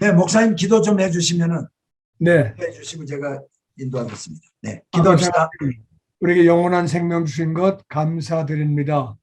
네, 목사님 기도 좀 해주시면은 네. 해주시고 제가 인도하겠습니다. 네, 아버지 기도합시다. 하나님, 우리에게 영원한 생명 주신 것 감사드립니다.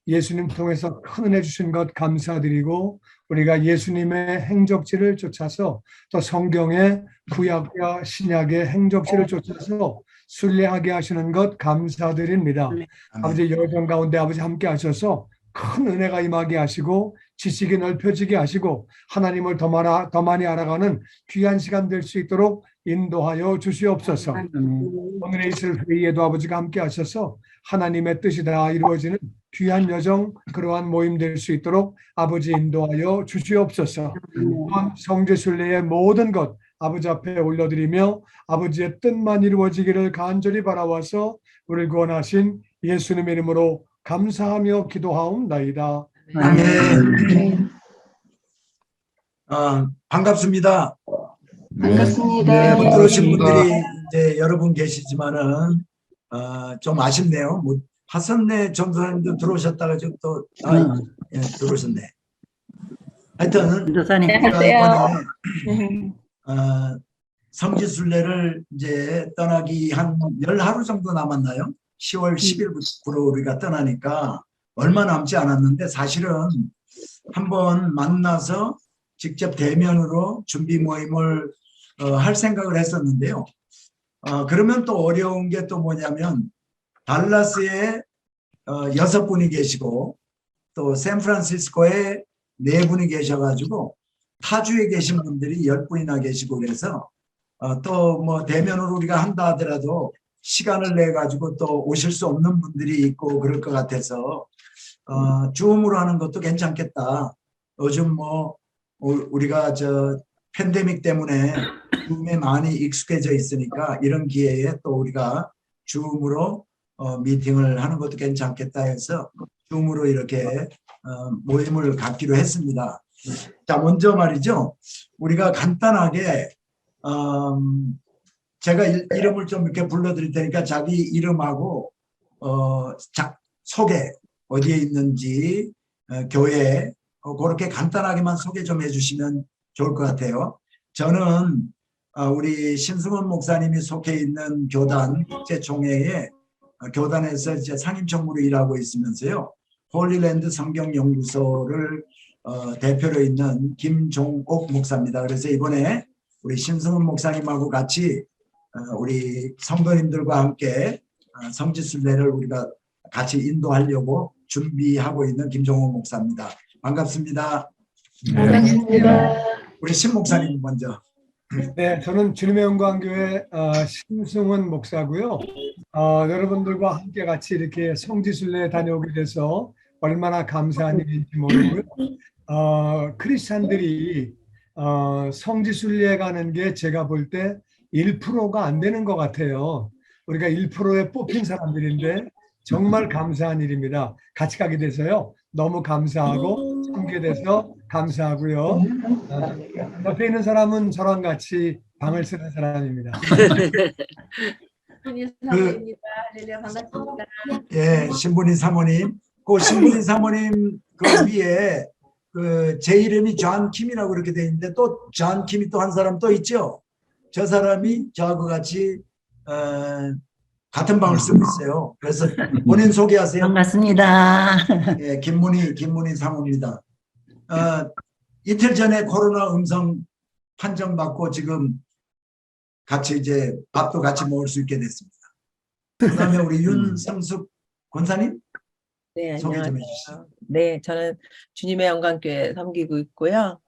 예수님 통해서 큰 은혜 주신 것 감사드리고 우리가 예수님의 행적지를 쫓아서 또 성경의 구약과 신약의 행적지를 쫓아서 순례하게 하시는 것 감사드립니다. 아버지 여정 가운데 아버지 함께 하셔서 큰 은혜가 임하게 하시고 지식이 넓혀지게 하시고 하나님을 더 많이 알아가는 귀한 시간 될 수 있도록 인도하여 주시옵소서. 오늘의 있을 회의에도 아버지가 함께 하셔서 하나님의 뜻이 다 이루어지는 귀한 여정 그러한 모임 될 수 있도록 아버지 인도하여 주시옵소서. 또한 성지순례의 모든 것 아버지 앞에 올려드리며 아버지의 뜻만 이루어지기를 간절히 바라와서 우리를 구원하신 예수님의 이름으로 감사하며 기도하옵나이다. 아멘. 반갑습니다. 반갑습니다. 못 들어오신 분들이 이제 여러분 계시지만은 좀 아쉽네요. 뭐 하선내 전도사님도 들어오셨다가 지금 또 예, 들어오셨네. 하여튼 이번에 성지순례를 이제 떠나기 한 열하루 정도 남았나요? 10월 10일부로 우리가 떠나니까 얼마 남지 않았는데 사실은 한번 만나서 직접 대면으로 준비 모임을 할 생각을 했었는데요. 그러면 또 어려운 게 또 뭐냐면 달라스에 6분이 계시고 또 샌프란시스코에 4분이 계셔가지고 타주에 계신 분들이 10분이나 계시고 그래서 또 뭐 대면으로 우리가 한다 하더라도 시간을 내 가지고 또 오실 수 없는 분들이 있고 그럴 것 같아서 줌으로 하는 것도 괜찮겠다. 요즘 뭐 우리가 팬데믹 때문에 줌에 많이 익숙해져 있으니까 이런 기회에 또 우리가 줌으로 미팅을 하는 것도 괜찮겠다 해서 줌으로 이렇게 모임을 갖기로 했습니다. 자, 먼저 말이죠. 우리가 간단하게 제가 이름을 좀 이렇게 불러드릴 테니까 자기 이름하고 소개, 어디에 있는지, 교회, 그렇게 간단하게만 소개 좀 해주시면 좋을 것 같아요. 저는 우리 신승원 목사님이 속해 있는 교단 국제총회에 교단에서 이제 상임총무로 일하고 있으면서요. 홀리랜드 성경연구소를 대표로 있는 김종옥 목사입니다. 그래서 이번에 우리 신승원 목사님하고 같이 우리 성도님들과 함께 성지순례를 우리가 같이 인도하려고 준비하고 있는 김종옥 목사입니다. 반갑습니다. 반갑습니다. 우리 신 목사님 먼저. 네, 저는 주님의 영광교회 신승원 목사고요. 여러분들과 함께 같이 이렇게 성지순례 다녀오게 돼서 얼마나 감사한 일인지 모르고요. 크리스찬들이 성지순례 가는 게 제가 볼 때 1%가 안 되는 것 같아요. 우리가 1%에 뽑힌 사람들인데 정말 감사한 일입니다. 같이 가게 돼서요. 너무 감사하고 참게돼서 감사하고요. 옆에 있는 사람은 저랑 같이 방을 쓰는 사람입니다. 신분이 사모입니다. 할렐루야, 반갑습니다. 예, 신분이 사모님. 그 신분이 사모님 그 위에 제 이름이 존 킴이라고 그렇게 돼 있는데 또 존 킴이 또 한 사람 또 있죠. 저 사람이 저하고 같이 같은 방을 쓰고 있어요. 그래서 본인 소개하세요. 반갑습니다. 예, 김문희 사모입니다. 이틀 전에 코로나 음성 판정받고 지금 같이 이제 밥도 같이 먹을 수 있게 됐습니다. 그다음에 우리 윤성숙 권사님 네, 소개 좀 안녕하세요. 해주시죠. 네, 저는 주님의 영광교회 섬기고 있고요.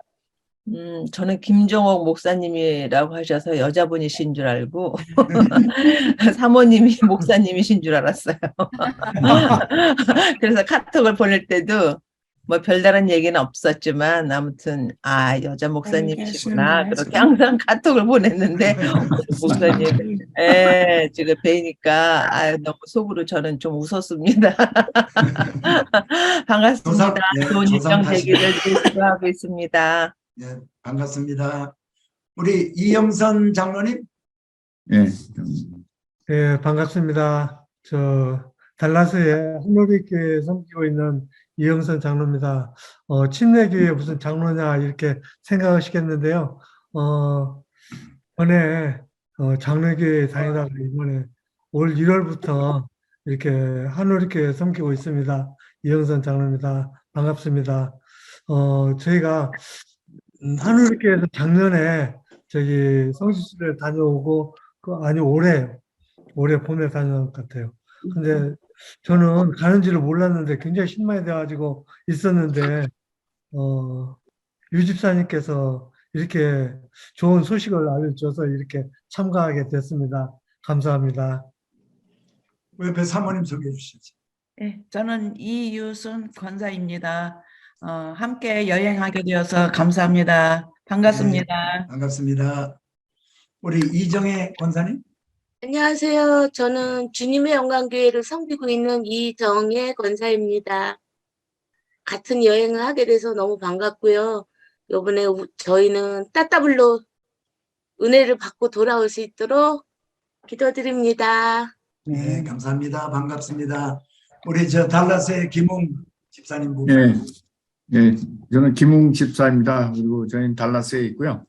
저는 김종옥 목사님이라고 하셔서 여자분이신 줄 알고 사모님이 목사님이신 줄 알았어요. 그래서 카톡을 보낼 때도 뭐 별다른 얘기는 없었지만 아무튼 여자 목사님이시구나 그렇게 항상 카톡을 보냈는데 목사님 지금 뵈니까 너무 속으로 저는 좀 웃었습니다. 반갑습니다. 좋은 일정 되기를 기도하고 있습니다. 네, 반갑습니다. 우리 이영선 장로님. 네. 네, 반갑습니다. 저 달라스의 한노빅교회에 섬기고 있는 이영선 장로입니다. 침례교회 무슨 장로냐 이렇게 생각하시겠는데요. 전에 장로교회 다니다가 이번에 올 1월부터 이렇게 한우리교회 섬기고 있습니다. 이영선 장로입니다. 반갑습니다. 저희가 한우리교회에서 작년에 저기 성지순례를 다녀오고 아니 올해 봄에 다녀온 것 같아요. 근데 저는 가는지를 몰랐는데 굉장히 실망이 돼가지고 있었는데 유 집사님께서 이렇게 좋은 소식을 알려줘서 이렇게 참가하게 됐습니다. 감사합니다. 옆에 사모님 소개해 주시죠. 네, 저는 이유순 권사입니다. 함께 여행하게 되어서 감사합니다. 반갑습니다. 반갑습니다. 우리 이정혜 권사님. 안녕하세요. 저는 주님의 영광교회를 섬기고 있는 이정혜 권사입니다. 같은 여행을 하게 돼서 너무 반갑고요. 이번에 저희는 따따블로 은혜를 받고 돌아올 수 있도록 기도드립니다. 네, 감사합니다. 반갑습니다. 우리 저 달라스의 김웅 집사님 부부. 예, 예, 저는 김웅 집사입니다. 그리고 저희는 달라스에 있고요.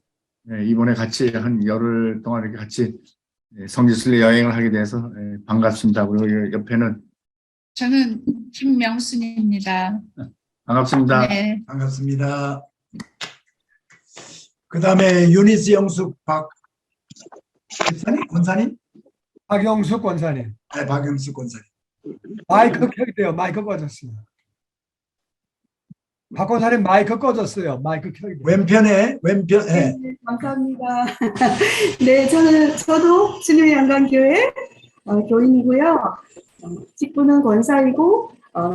예, 이번에 같이 한 열흘 동안 이렇게 같이 성지순례 여행을 하게 돼서 반갑습니다. 그리고 옆에는 저는 김명순입니다. 반갑습니다. 네, 반갑습니다. 그 다음에 유니스 영숙 박 집사님? 권사님? 박영숙 권사님. 네, 박영숙 권사님. 마이크 켜야 돼요. 마이크 꺼졌어요. 박 권사님 마이크 꺼졌어요. 마이크 켜야 돼요. 왼편에 네, 감사합니다. 네, 저도 주님의 영광교회 교인이고요. 직분은 권사이고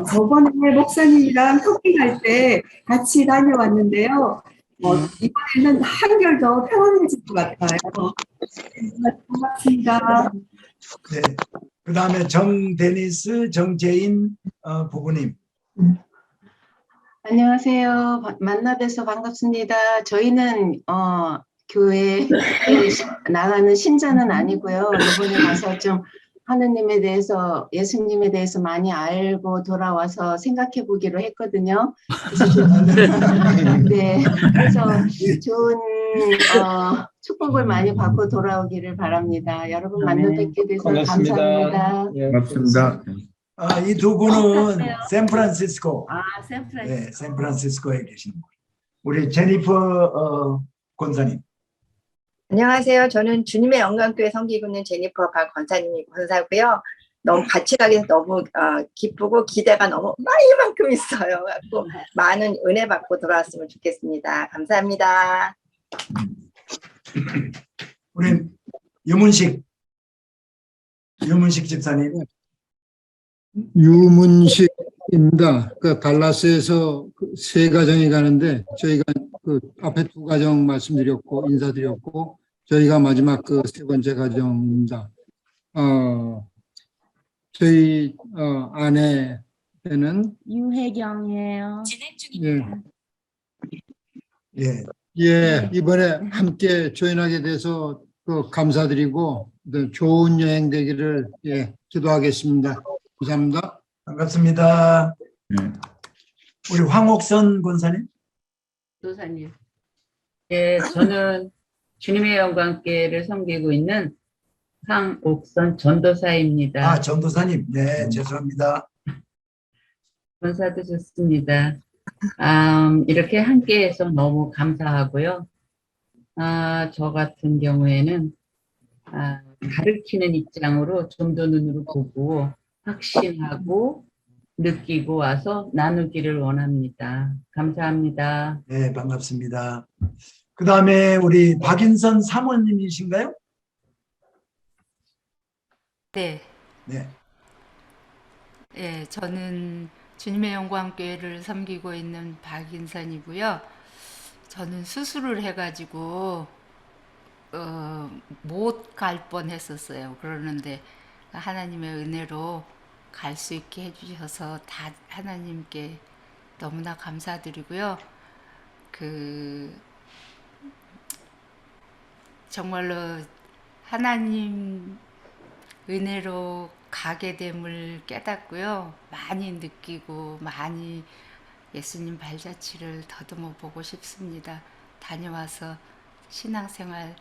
저번에 목사님이랑 토킹할 때 같이 다녀왔는데요. 이번에는 한결 더 평안해질 것 같아요. 반갑습니다. 네. 그 다음에 정데니스, 정재인 부부님. 안녕하세요. 만나 뵈서 반갑습니다. 저희는 교회에 나가는 신자는 아니고요. 이번에 가서 좀 하느님에 대해서, 예수님에 대해서 많이 알고 돌아와서 생각해 보기로 했거든요. 네, 그래서 좋은 축복을 많이 받고 돌아오기를 바랍니다. 여러분 만나 뵙게 돼서 감사합니다. 반갑습니다. 이 두 분은 샌프란시스코. 샌프란시스코. 네, 샌프란시스코에 계시는 분. 우리 제니퍼 권사님. 안녕하세요. 저는 주님의 영광교회 섬기고 있는 제니퍼 박 권사고요. 너무 같이 가게 돼서 너무 기쁘고 기대가 너무 많이만큼 있어요. 갖고 많은 은혜 받고 돌아왔으면 좋겠습니다. 감사합니다. 우리 유문식 집사님. 유문식입니다. 그 달라스에서 세 가정이 가는데 저희가 그 앞에 두 가정 말씀드렸고 인사드렸고 저희가 마지막 그 세 번째 가정입니다. 저희 아내는 유혜경이에요. 예. 예, 이번에 함께 조인하게 돼서 그 감사드리고 좋은 여행 되기를 기도하겠습니다. 감사합니다. 반갑습니다. 우리 황옥선 권사님. 도사님. 예, 저는 주님의 영광교회를 섬기고 있는 황옥선 전도사입니다. 전도사님. 네, 죄송합니다. 권사도 좋습니다. 이렇게 함께해서 너무 감사하고요. 저 같은 경우에는 가르치는 입장으로 좀 더 눈으로 보고 확신하고 느끼고 와서 나누기를 원합니다. 감사합니다. 네, 반갑습니다. 그 다음에 우리 박인선 사모님이신가요? 네. 네. 예, 저는 주님의 영광교회를 섬기고 있는 박인선이고요. 저는 수술을 해가지고 못 갈 뻔했었어요. 그러는데 하나님의 은혜로 갈 수 있게 해주셔서 다 하나님께 너무나 감사드리고요. 정말로 하나님 은혜로 가게 됨을 깨닫고요. 많이 느끼고 많이 예수님 발자취를 더듬어 보고 싶습니다. 다녀와서 신앙생활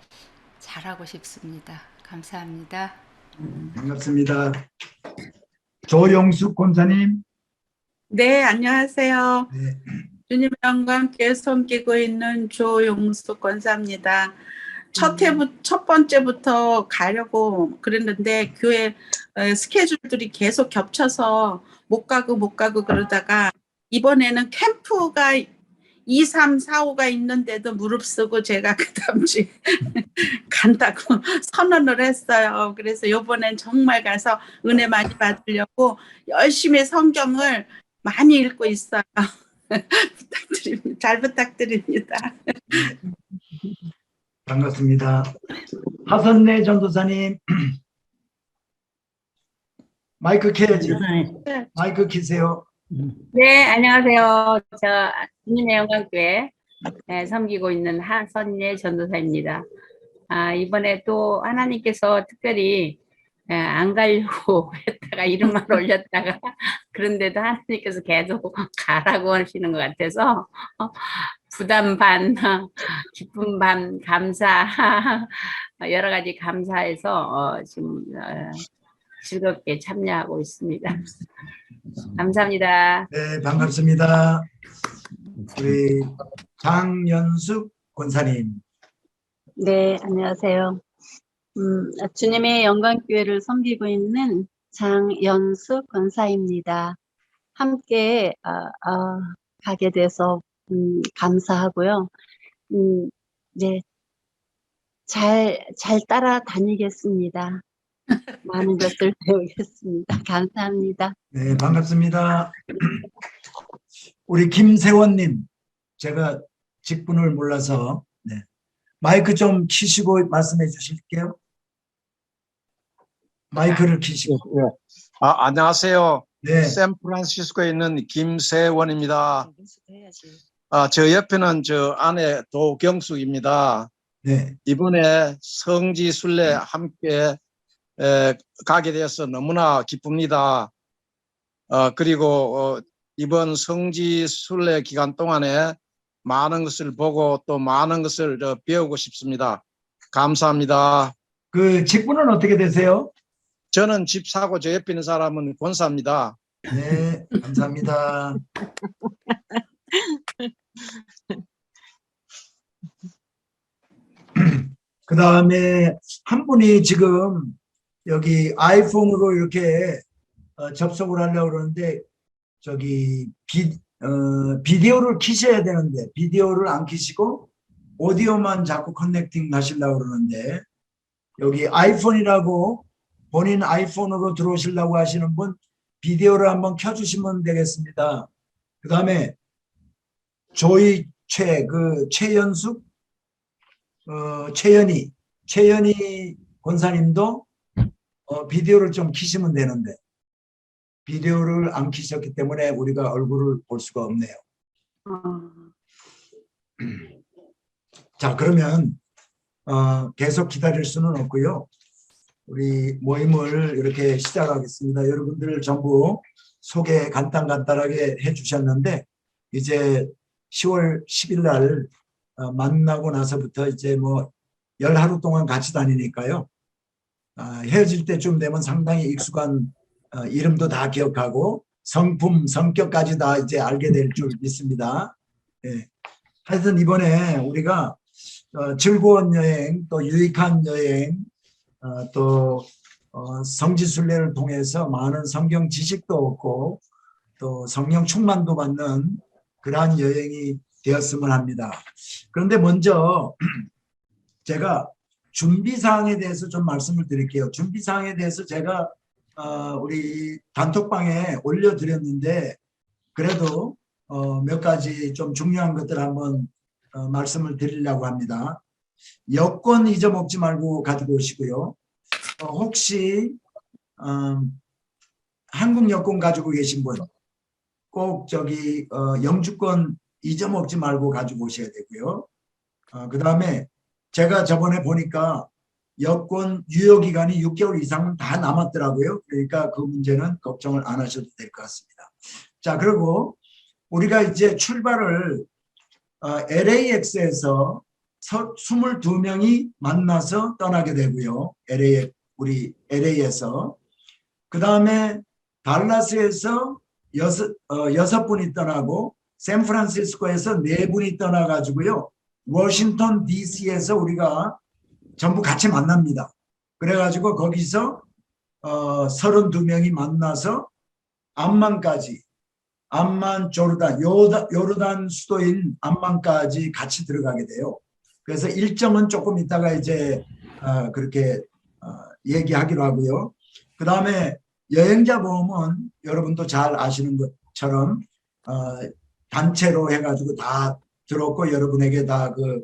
잘하고 싶습니다. 감사합니다. 반갑습니다. 조영숙 권사님. 네, 안녕하세요. 네. 주님의 영광교회 섬기고 있는 조용숙 권사입니다. 첫 번째부터 가려고 그랬는데 교회 스케줄들이 계속 겹쳐서 못 가고 그러다가 이번에는 캠프가 2, 3, 4, 5가 있는데도 무릅쓰고 제가 그 다음 주에 간다고 선언을 했어요. 그래서 이번엔 정말 가서 은혜 많이 받으려고 열심히 성경을 많이 읽고 있어요. 부탁드립니다. 잘 부탁드립니다. 반갑습니다. 하선래 전도사님. 마이크 켜야지. 마이크 키세요. 네, 안녕하세요. 저 주님의 영광교회 섬기고 있는 하선예 전도사입니다. 이번에 또 하나님께서 특별히 안 가려고 했다가 이름만 올렸다가 그런데도 하나님께서 계속 가라고 하시는 것 같아서 부담 반, 기쁨 반, 감사 여러 가지 감사해서 지금 즐겁게 참여하고 있습니다. 감사합니다. 네, 반갑습니다. 우리 장연숙 권사님. 네, 안녕하세요. 주님의 영광교회를 섬기고 있는 장연숙 권사입니다. 함께 가게 돼서 감사하고요. 네, 잘 따라다니겠습니다. 많은 것을 배우겠습니다. 감사합니다. 네, 반갑습니다. 우리 김세원님, 제가 직분을 몰라서 네. 마이크 좀 키시고 말씀해 주실게요. 마이크를 키시고. 네. 안녕하세요. 네. 샌프란시스코에 있는 김세원입니다. 저 옆에는 저 아내 도경숙입니다. 네. 이번에 성지순례 함께 가게 되어서 너무나 기쁩니다. 그리고 이번 성지순례 기간 동안에 많은 것을 보고 또 많은 것을 배우고 싶습니다. 감사합니다. 그 직분은 어떻게 되세요? 저는 집사고 저 옆에 있는 사람은 권사입니다. 네, 감사합니다. 그 다음에 한 분이 지금 여기 아이폰으로 이렇게 접속을 하려고 그러는데 저기 비디오를 키셔야 되는데 비디오를 안 키시고 오디오만 자꾸 커넥팅 하시려고 그러는데 여기 아이폰이라고 본인 아이폰으로 들어오시려고 하시는 분 비디오를 한번 켜주시면 되겠습니다. 그 다음에 최연숙 최연희 권사님도 비디오를 좀 키시면 되는데 비디오를 안 키셨기 때문에 우리가 얼굴을 볼 수가 없네요. 자, 그러면 계속 기다릴 수는 없고요. 우리 모임을 이렇게 시작하겠습니다. 여러분들 전부 소개 간단하게 해주셨는데 이제 10월 10일 날 만나고 나서부터 이제 뭐 10하루 동안 같이 다니니까요. 헤어질 때쯤 되면 상당히 익숙한 이름도 다 기억하고 성품, 성격까지 다 이제 알게 될 줄 믿습니다. 예. 하여튼 이번에 우리가 즐거운 여행, 또 유익한 여행, 또 성지순례를 통해서 많은 성경 지식도 얻고 또 성령 충만도 받는 그러한 여행이 되었으면 합니다. 그런데 먼저 제가 준비사항에 대해서 좀 말씀을 드릴게요. 준비사항에 대해서 제가 우리 단톡방에 올려드렸는데 그래도 몇 가지 좀 중요한 것들 한번 말씀을 드리려고 합니다. 여권 잊어먹지 말고 가지고 오시고요. 혹시 한국 여권 가지고 계신 분 꼭 저기 영주권 잊어먹지 말고 가지고 오셔야 되고요. 그 다음에 제가 저번에 보니까 여권 유효 기간이 6개월 이상은 다 남았더라고요. 그러니까 그 문제는 걱정을 안 하셔도 될 것 같습니다. 자, 그리고 우리가 이제 출발을 LAX에서 22명이 만나서 떠나게 되고요. 우리 LA에서. 그 다음에 달라스에서 6분이 떠나고 샌프란시스코에서 4분이 떠나가지고요. 워싱턴 DC에서 우리가 전부 같이 만납니다. 그래가지고 거기서 32명이 만나서 암만까지, 암만 요르단 수도인 암만까지 같이 들어가게 돼요. 그래서 일정은 조금 이따가 이제 그렇게 얘기하기로 하고요. 그 다음에 여행자 보험은 여러분도 잘 아시는 것처럼 단체로 해가지고 다 들었고 여러분에게 다 그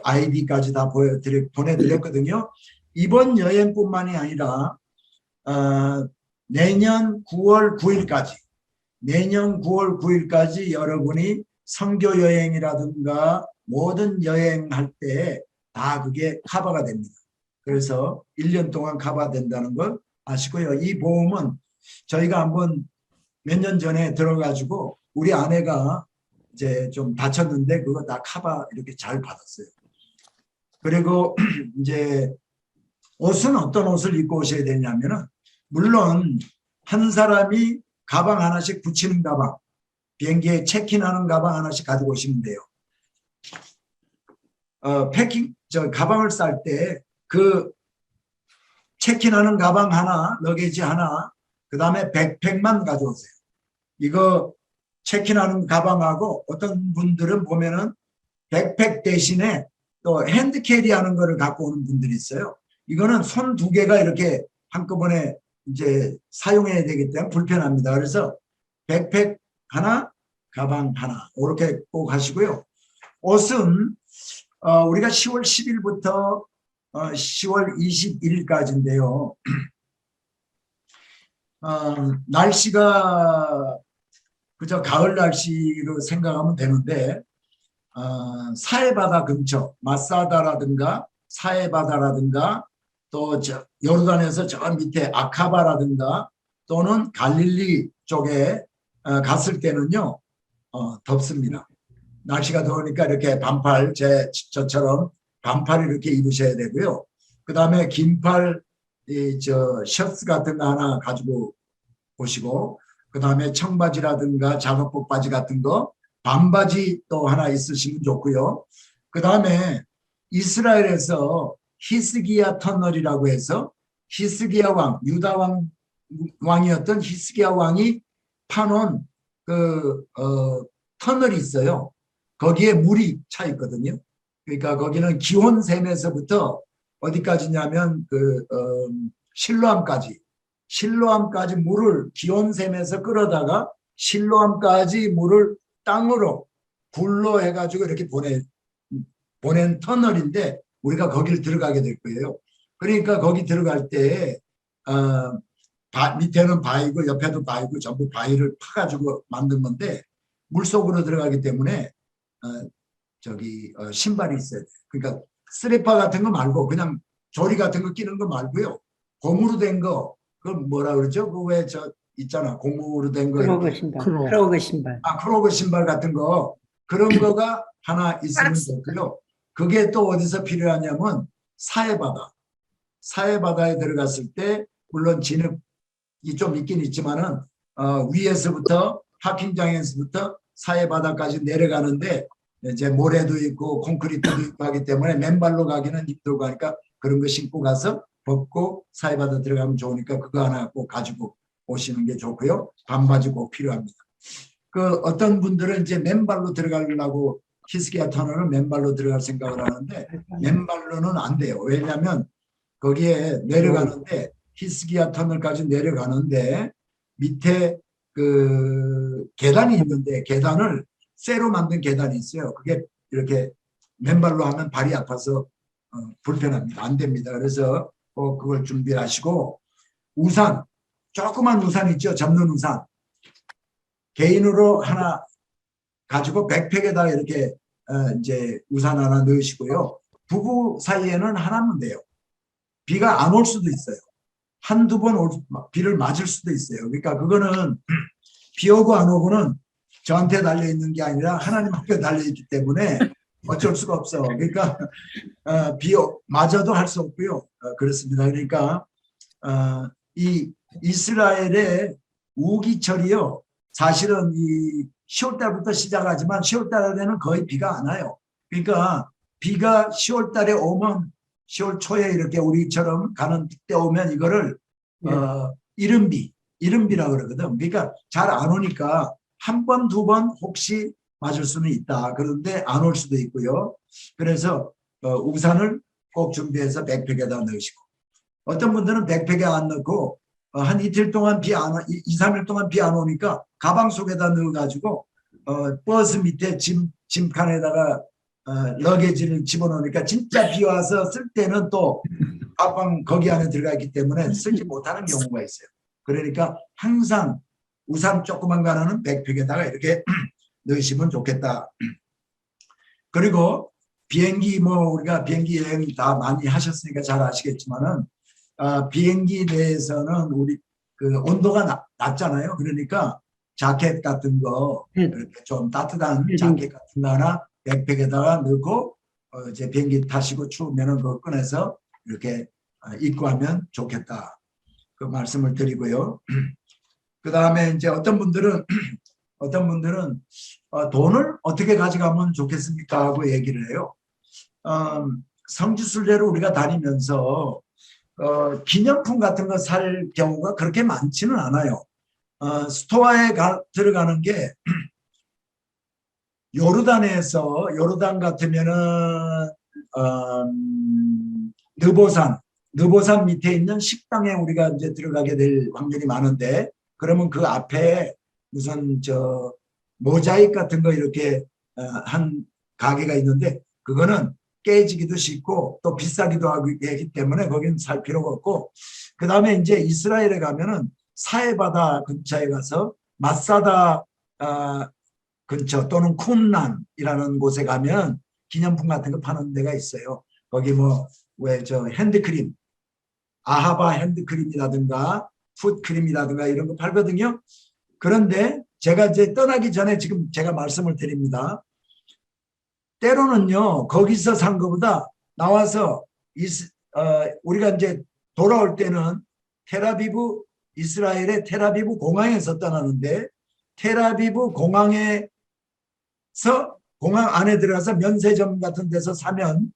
아이디까지 다 보내드렸거든요. 이번 여행뿐만이 아니라 내년 9월 9일까지 여러분이 선교 여행이라든가 모든 여행할 때 다 그게 커버가 됩니다. 그래서 1년 동안 커버된다는 걸 아시고요. 이 보험은 저희가 한번 몇 년 전에 들어가지고 우리 아내가 이제 좀 다쳤는데 그거 다 커버 이렇게 잘 받았어요. 그리고 이제 옷은 어떤 옷을 입고 오셔야 되냐면은 물론 한 사람이 가방 하나씩 붙이는 가방, 비행기에 체크인하는 가방 하나씩 가지고 오시면 돼요. 가방을 쌀 때 그 체크인하는 가방 하나, 러게지 하나, 그 다음에 백팩만 가져오세요. 이거 체크인하는 가방하고 어떤 분들은 보면은 백팩 대신에 또 핸드캐리 하는 거를 갖고 오는 분들이 있어요. 이거는 손 2개가 이렇게 한꺼번에 이제 사용해야 되기 때문에 불편합니다. 그래서 백팩 하나, 가방 하나 이렇게 꼭 하시고요. 옷은 우리가 10월 10일부터 10월 21일까지인데요. 날씨가 그저 가을 날씨로 생각하면 되는데 사해바다 근처 마사다라든가 사해바다라든가 또 요르단에서 저 밑에 아카바라든가 또는 갈릴리 쪽에 갔을 때는요 덥습니다. 날씨가 더우니까 이렇게 반팔 저처럼 반팔 이렇게 입으셔야 되고요. 그 다음에 긴팔 셔츠 같은 거 하나 가지고 오시고 그 다음에 청바지라든가 작업복 바지 같은 거 반바지 또 하나 있으시면 좋고요. 그 다음에 이스라엘에서 히스기야 터널이라고 해서 히스기야 왕, 유다 왕이었던 히스기야 왕이 파놓은 그 터널이 있어요. 거기에 물이 차 있거든요. 그러니까 거기는 기온샘에서부터 어디까지냐면 실로암까지 물을 기온샘에서 끌어다가 실로암까지 물을 땅으로 불로 해가지고 이렇게 보낸 터널인데 우리가 거기를 들어가게 될 거예요. 그러니까 거기 들어갈 때 밑에는 바위고 옆에도 바위고 전부 바위를 파가지고 만든 건데 물속으로 들어가기 때문에 신발이 있어야 돼요. 그러니까 스리퍼 같은 거 말고 그냥 조리 같은 거 끼는 거 말고요. 고무로 된 거, 그 뭐라 그러죠? 그 왜 있잖아. 고무로 된 거. 크로그 신발. 크로그 신발. 크로그 신발 같은 거 그런 거가 하나 있으면 좋고요. 그게 또 어디서 필요하냐면 사해바다에 들어갔을 때 물론 진흙이 좀 있긴 있지만은 위에서부터 파킹장에서부터 사해바다까지 내려가는데 이제 모래도 있고 콘크리트도 있고 하기 때문에 맨발로 가기는 힘들고 하니까 그런 거 신고 가서 벗고 사해바다 들어가면 좋으니까 그거 하나 꼭 가지고 오시는 게 좋고요. 반바지 꼭 필요합니다. 어떤 분들은 이제 맨발로 들어가려고 히스기야 터널은 맨발로 들어갈 생각을 하는데 맨발로는 안 돼요. 왜냐하면 거기에 내려가는데 히스기야 터널까지 내려가는데 밑에 계단이 있는데 계단을 쇠로 만든 계단이 있어요. 그게 이렇게 맨발로 하면 발이 아파서 불편합니다. 안 됩니다. 그래서 꼭 그걸 준비하시고 우산, 조그만 우산 있죠. 접는 우산. 개인으로 하나 가지고 백팩에다 이렇게 이제 우산 하나 넣으시고요. 부부 사이에는 하나면 돼요. 비가 안 올 수도 있어요. 한두 번 비를 맞을 수도 있어요. 그러니까 그거는 비 오고 안 오고는 저한테 달려있는 게 아니라 하나님한테 달려있기 때문에 어쩔 수가 없어. 그러니까 비 맞아도 할 수 없고요. 그렇습니다. 그러니까 이 이스라엘의 우기철이요. 사실은 이 10월 달부터 시작하지만 10월 달에는 거의 비가 안 와요. 그러니까 비가 10월 달에 오면 10월 초에 이렇게 우리처럼 가는 때 오면 이거를 이른비라고 그러거든. 그러니까 잘 안 오니까 한 번, 두 번 혹시 맞을 수는 있다. 그런데 안 올 수도 있고요. 그래서 우산을 꼭 준비해서 백팩에다 넣으시고, 어떤 분들은 백팩에 안 넣고 한 이틀 동안 비 안, 2, 3일 동안 비 안 오니까 가방 속에다 넣어가지고 버스 밑에 짐칸에다가 러게지를 집어넣으니까 진짜 비 와서 쓸 때는 또 가방 거기 안에 들어가 있기 때문에 쓰지 못하는 경우가 있어요. 그러니까 항상 우산 조그만 거 하나는 백팩에다가 이렇게 넣으시면 좋겠다. 그리고 비행기 우리가 비행기 여행 다 많이 하셨으니까 잘 아시겠지만은 비행기 내에서는 우리 그 온도가 낮잖아요. 그러니까 자켓 같은 거 이렇게 좀 따뜻한 자켓 같은 거 하나 백팩에다가 넣고 이제 비행기 타시고 추우면은 그거 꺼내서 이렇게 입고 하면 좋겠다. 그 말씀을 드리고요. 그 다음에 이제 어떤 분들은 돈을 어떻게 가져가면 좋겠습니까 하고 얘기를 해요. 성지순례를 우리가 다니면서 기념품 같은 거 살 경우가 그렇게 많지는 않아요. 스토어에 들어가는 게 요르단 같으면은 느보산 밑에 있는 식당에 우리가 이제 들어가게 될 확률이 많은데, 그러면 그 앞에 무슨 모자이크 같은 거 이렇게 한 가게가 있는데 그거는 깨지기도 쉽고 또 비싸기도 하기 때문에 거기는 살 필요가 없고, 그 다음에 이제 이스라엘에 가면은 사해바다 근처에 가서 마사다 근처 또는 쿰란이라는 곳에 가면 기념품 같은 거 파는 데가 있어요. 거기 핸드크림, 아하바 핸드크림이라든가 풋크림이라든가 이런 거 팔거든요. 그런데 제가 이제 떠나기 전에 지금 제가 말씀을 드립니다. 때로는요, 거기서 산 것보다 나와서 우리가 이제 돌아올 때는 이스라엘의 텔아비브 공항에서 떠나는데, 텔아비브 공항 안에 들어가서 면세점 같은 데서 사면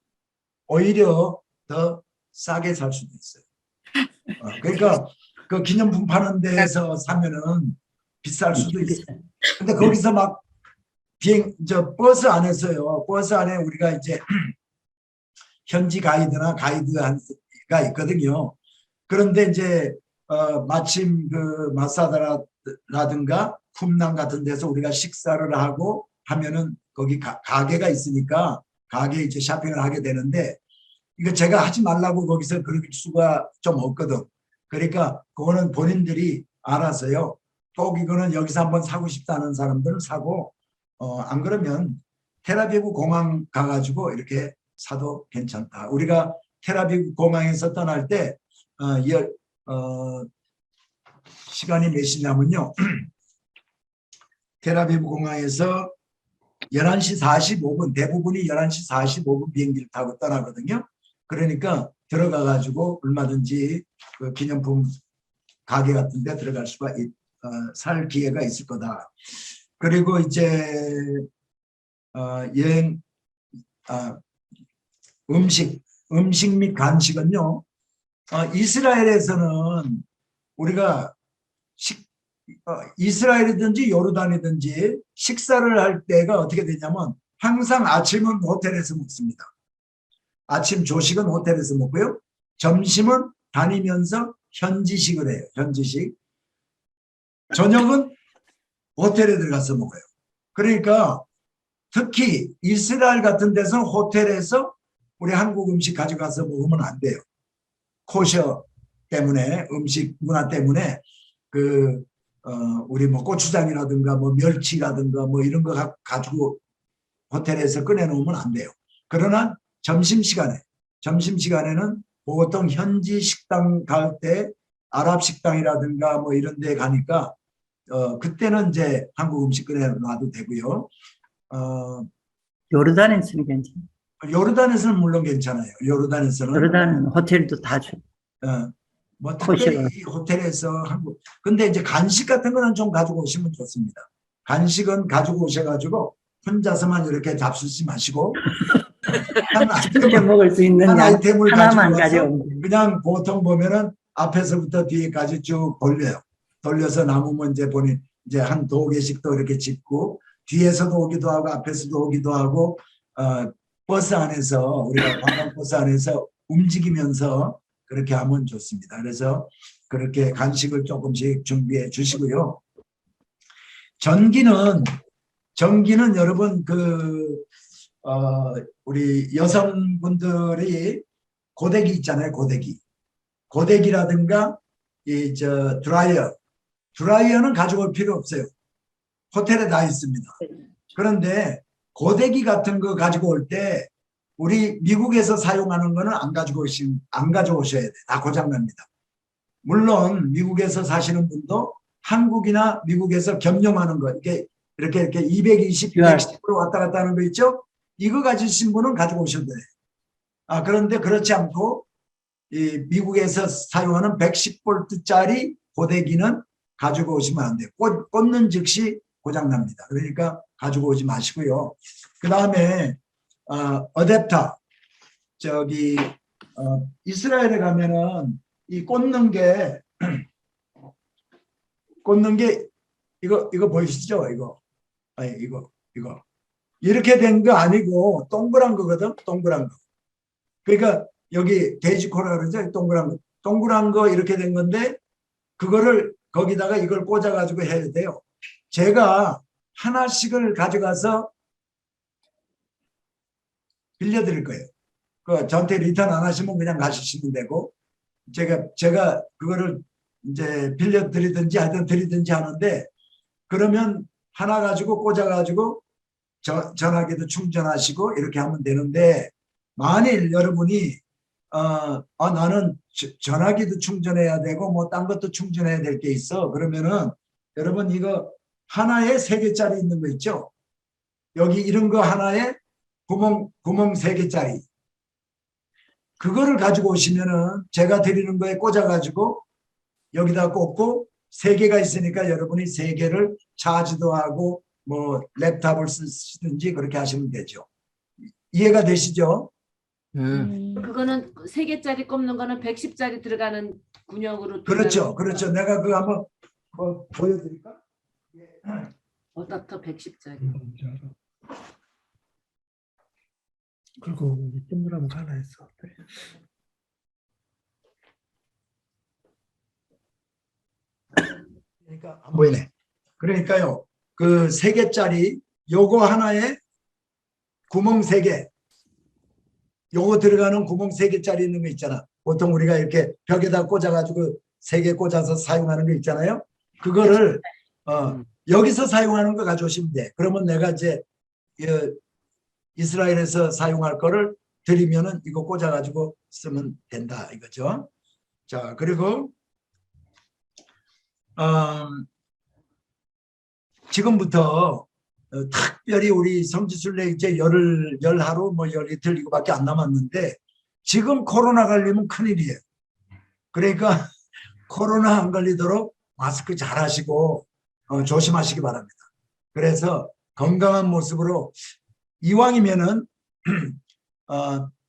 오히려 더 싸게 살 수도 있어요. 그러니까 그 기념품 파는 데에서 사면은 비쌀 수도 있어요. 근데 거기서 막 버스 안에서요. 버스 안에 우리가 이제 현지 가이드나 가이드가 있거든요. 그런데 이제 마침 그 마사다라든가 쿰란 같은 데서 우리가 식사를 하고 하면은 거기 가게가 있으니까 가게에 이제 쇼핑을 하게 되는데, 이거 제가 하지 말라고 거기서 그럴 수가 좀 없거든. 그러니까 그거는 본인들이 알아서요. 꼭 이거는 여기서 한번 사고 싶다는 사람들은 사고, 안 그러면 텔아비브 공항 가가지고 이렇게 사도 괜찮다. 우리가 텔아비브 공항에서 떠날 때 시간이 몇 시냐면요. 텔아비브 공항에서 11시 45분, 대부분이 11시 45분 비행기를 타고 떠나거든요. 그러니까 들어가가지고 얼마든지 그 기념품 가게 같은 데 들어갈 수가 살 기회가 있을 거다. 그리고 이제 음식 및 간식은요. 이스라엘에서는 우리가 이스라엘이든지 요르단이든지 식사를 할 때가 어떻게 되냐면 항상 아침은 호텔에서 먹습니다. 아침 조식은 호텔에서 먹고요. 점심은 다니면서 현지식을 해요. 현지식. 저녁은 호텔에 들어가서 먹어요. 그러니까 특히 이스라엘 같은 데서는 호텔에서 우리 한국 음식 가져가서 먹으면 안 돼요. 코셔 때문에, 음식 문화 때문에 우리 고추장이라든가 멸치라든가 이런 거 가지고 호텔에서 꺼내 놓으면 안 돼요. 그러나 점심시간에는 보통 현지 식당 갈 때 아랍 식당이라든가 뭐 이런 데 가니까 그때는 이제 한국 음식 끓여 놔도 되고요. 요르단에서는 괜찮아요. 요르단에서는 물론 괜찮아요. 요르단에서는 요르단은 호텔도 다 줘. 뭐 코시가. 특별히 호텔에서 한국 근데 이제 간식 같은 거는 좀 가지고 오시면 좋습니다. 간식은 가지고 오셔가지고 혼자서만 이렇게 잡수지 마시고 진짜 먹을 수 있는 한 양 아이템을 하나만 가지고 와서 가져오면 그냥 보통 보면은 앞에서부터 뒤에까지 쭉 돌려요. 돌려서 남으면 이제 보니 이제 한 2개씩 또 이렇게 짚고 뒤에서도 오기도 하고 앞에서도 오기도 하고 버스 안에서 우리가 관광버스 안에서 움직이면서 그렇게 하면 좋습니다. 그래서 그렇게 간식을 조금씩 준비해 주시고요. 전기는 여러분 우리 여성분들이 고데기 있잖아요. 고데기라든가 드라이어는 가져올 필요 없어요. 호텔에 다 있습니다. 그런데 고데기 같은 거 가지고 올 때 우리 미국에서 사용하는 거는 안 가져오셔야 돼요. 다 고장납니다. 물론 미국에서 사시는 분도 한국이나 미국에서 겸용하는 거 이렇게 220, 110으로 왔다 갔다 하는 거 있죠? 이거 가지신 분은 가지고 오셔도 돼요. 그런데 그렇지 않고 이 미국에서 사용하는 110V짜리 고데기는 가지고 오시면 안 돼요. 꽂는 즉시 고장납니다. 그러니까 가지고 오지 마시고요. 그 다음에 어댑터 이스라엘에 가면은 이 꽂는 게 이거 보이시죠? 이거 이렇게 된 거 아니고 동그란 거거든. 동그란 거. 그러니까 여기 데이지코라 그러죠. 동그란 거 이렇게 된 건데 그거를 거기다가 이걸 꽂아 가지고 해야 돼요. 제가 하나씩을 가져가서 빌려드릴 거예요. 저한테 리턴 안 하시면 그냥 가시면 되고 제가 그거를 이제 빌려드리든지 하여튼 드리든지 하는데 그러면 하나 가지고 꽂아 가지고 전화기도 충전하시고 이렇게 하면 되는데 만일 여러분이 나는 전화기도 충전해야 되고 뭐 딴 것도 충전해야 될 게 있어. 그러면은 여러분 이거 하나에 3개짜리 있는 거 있죠? 여기 이런 거 하나에 구멍 3개짜리. 그거를 가지고 오시면은 제가 드리는 거에 꽂아 가지고 여기다 꽂고 3개가 있으니까 여러분이 3개를 차지도 하고 뭐 랩탑을 쓰시든지 그렇게 하시면 되죠. 이해가 되시죠? 그거는 3개짜리 꼽는 거는 110짜리 들어가는 군용으로. 그렇죠. 내가 그거 한번 보여드릴까? 어댑터 110짜리. 그리고 동그라미 하나 있어. 그러니까 안 보이네. 그러니까요. 그 3개짜리 요거 하나에 구멍 3개. 요거 들어가는 구멍 3개짜리 있는 거 있잖아. 보통 우리가 이렇게 벽에다 꽂아가지고 3개 꽂아서 사용하는 거 있잖아요. 그거를 여기서 사용하는 거 가져오시면 돼. 그러면 내가 이제 이스라엘에서 사용할 거를 드리면은 이거 꽂아가지고 쓰면 된다 이거죠. 자, 그리고 지금부터 특별히 우리 성지순례 이제 열 하루 뭐 열 이틀 이거밖에 안 남았는데 지금 코로나 걸리면 큰일이에요. 그러니까 코로나 안 걸리도록 마스크 잘 하시고 조심하시기 바랍니다. 그래서 건강한 모습으로 이왕이면은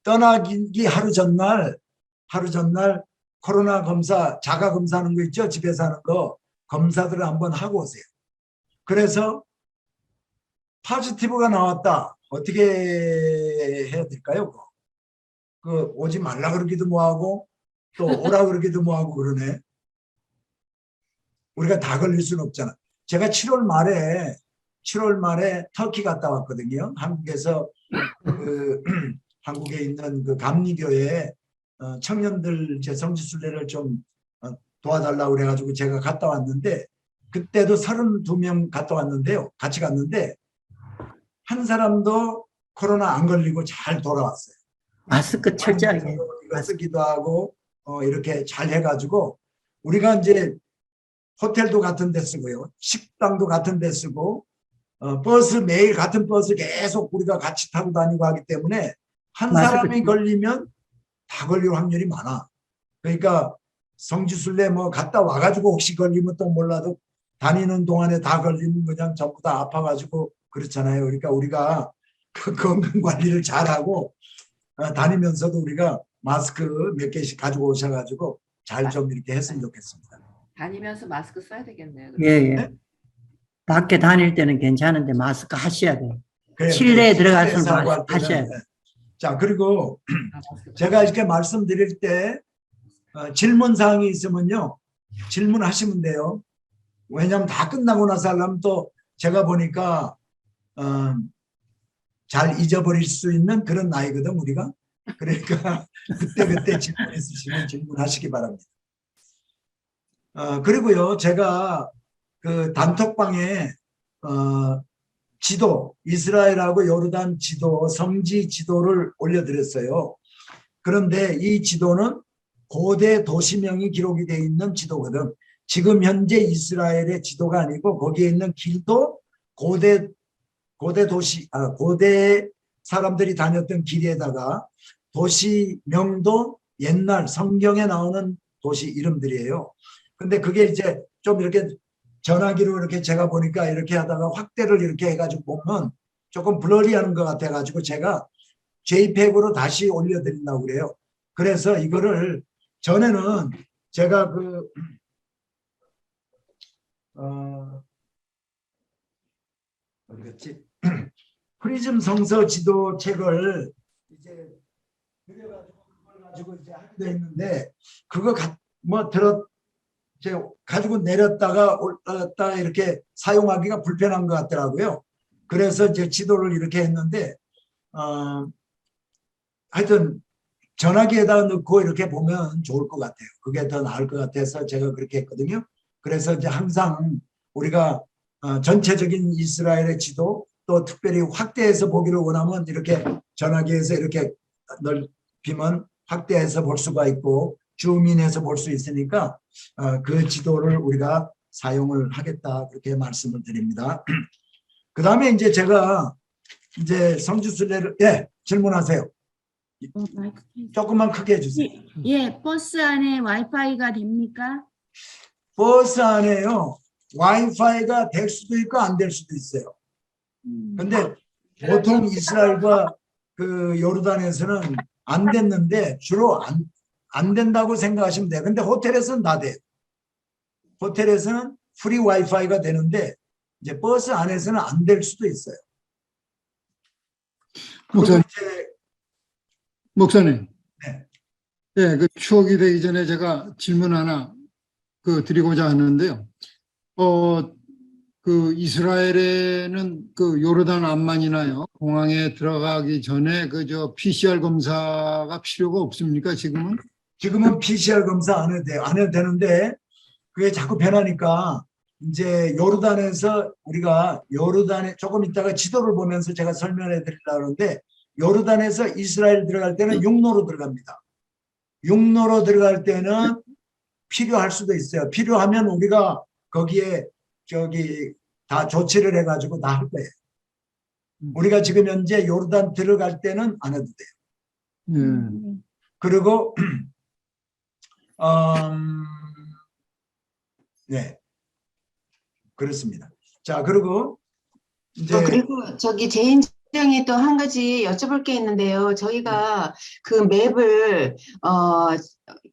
떠나기 하루 전날 코로나 검사 자가 검사하는 거 있죠? 집에서 하는 거 검사들을 한번 하고 오세요. 그래서 포지티브가 나왔다. 어떻게 해야 될까요? 그 오지 말라 그러기도 뭐하고 또 오라 그러기도 뭐하고 그러네. 우리가 다 걸릴 수는 없잖아. 제가 7월 말에 터키 갔다 왔거든요. 한국에서 한국에 있는 그 감리교회 청년들 제 성지순례를 좀 도와달라고 그래가지고 제가 갔다 왔는데 그때도 32명 갔다 왔는데요. 같이 갔는데 한 사람도 코로나 안 걸리고 잘 돌아왔어요. 마스크 철저하게. 이거 쓰기도 하고 이렇게 잘 해가지고 우리가 이제 호텔도 같은 데 쓰고요. 식당도 같은 데 쓰고 버스 매일 같은 버스 계속 우리가 같이 타고 다니고 하기 때문에 한 사람이 걸리면 다 걸릴 확률이 많아. 그러니까 성지순례 뭐 갔다 와가지고 혹시 걸리면 또 몰라도 다니는 동안에 다 걸리면 그냥 전부 다 아파가지고 그렇잖아요. 그러니까 우리가 그 건강 관리를 잘하고 다니면서도 우리가 마스크 몇 개씩 가지고 오셔가지고 잘 좀 이렇게 했으면 좋겠습니다. 다니면서 마스크 써야 되겠네요. 예, 예. 밖에 다닐 때는 괜찮은데 마스크 하셔야 돼요. 그래요. 실내에 들어가서는 실내에서 하고 할 마스크 하셔야 때는, 돼요. 자, 그리고 제가 이렇게 말씀드릴 때 질문 사항이 있으면요. 질문하시면 돼요. 왜냐하면 다 끝나고 나서 하려면 또 제가 보니까 잘 잊어버릴 수 있는 그런 나이거든 우리가. 그러니까 그때 질문 있으시면 질문하시기 바랍니다. 그리고요 제가 그 단톡방에 지도 이스라엘하고 요르단 지도 성지 지도를 올려드렸어요. 그런데 이 지도는 고대 도시명이 기록이 되어 있는 지도거든. 지금 현재 이스라엘의 지도가 아니고 거기에 있는 길도 고대 사람들이 다녔던 길에다가 도시명도 옛날 성경에 나오는 도시 이름들이에요. 근데 그게 이제 좀 이렇게 전화기로 이렇게 제가 보니까 이렇게 하다가 확대를 이렇게 해가지고 보면 조금 블러리하는 것 같아가지고 제가 JPEG으로 다시 올려드린다고 그래요. 그래서 이거를 전에는 제가 어디갔지? 프리즘 성서 지도 책을 이제 그래가지고 그걸 가지고 이제 하기도 했는데 그거 제가 가지고 내렸다가 올랐다가 이렇게 사용하기가 불편한 것 같더라고요. 그래서 이제 지도를 이렇게 했는데 하여튼 전화기에다 넣고 이렇게 보면 좋을 것 같아요. 그게 더 나을 것 같아서 제가 그렇게 했거든요. 그래서 이제 항상 우리가 전체적인 이스라엘의 지도 또 특별히 확대해서 보기를 원하면 이렇게 전화기에서 이렇게 넓히면 확대해서 볼 수가 있고 줌인해서 볼 수 있으니까 그 지도를 우리가 사용을 하겠다 그렇게 말씀을 드립니다. 그 다음에 이제 제가 이제 성지순례를 질문하세요. 조금만 크게 해주세요. 예, 버스 안에 와이파이가 됩니까? 버스 안에요 와이파이가 될 수도 있고 안 될 수도 있어요. 근데 보통 이스라엘과 그 요르단에서는 안 됐는데 주로 안 된다고 생각하시면 돼요. 근데 호텔에서는 다 돼요. 호텔에서는 프리 와이파이가 되는데 이제 버스 안에서는 안 될 수도 있어요. 목사님. 네. 예, 그 추억이 되기 전에 제가 질문 하나 드리고자 하는데요. 그 이스라엘에는 그 요르단 암만이나요 공항에 들어가기 전에 PCR 검사가 필요가 없습니까 지금은? 지금은 PCR 검사 안 해도 돼요. 안 해도 되는데 그게 자꾸 변하니까 이제 요르단에서 우리가 요르단에 조금 이따가 지도를 보면서 제가 설명해 드리려고 하는데 요르단에서 이스라엘 들어갈 때는 육로로 들어갑니다. 육로로 들어갈 때는 필요할 수도 있어요. 필요하면 우리가 거기에 다 조치를 해가지고 다 할 거예요. 우리가 지금 현재 요르단 들어갈 때는 안 해도 돼요. 그리고 네 그렇습니다. 자 그리고 이제 그리고 저기 제인장에 또 한 가지 여쭤볼 게 있는데요. 저희가 그 맵을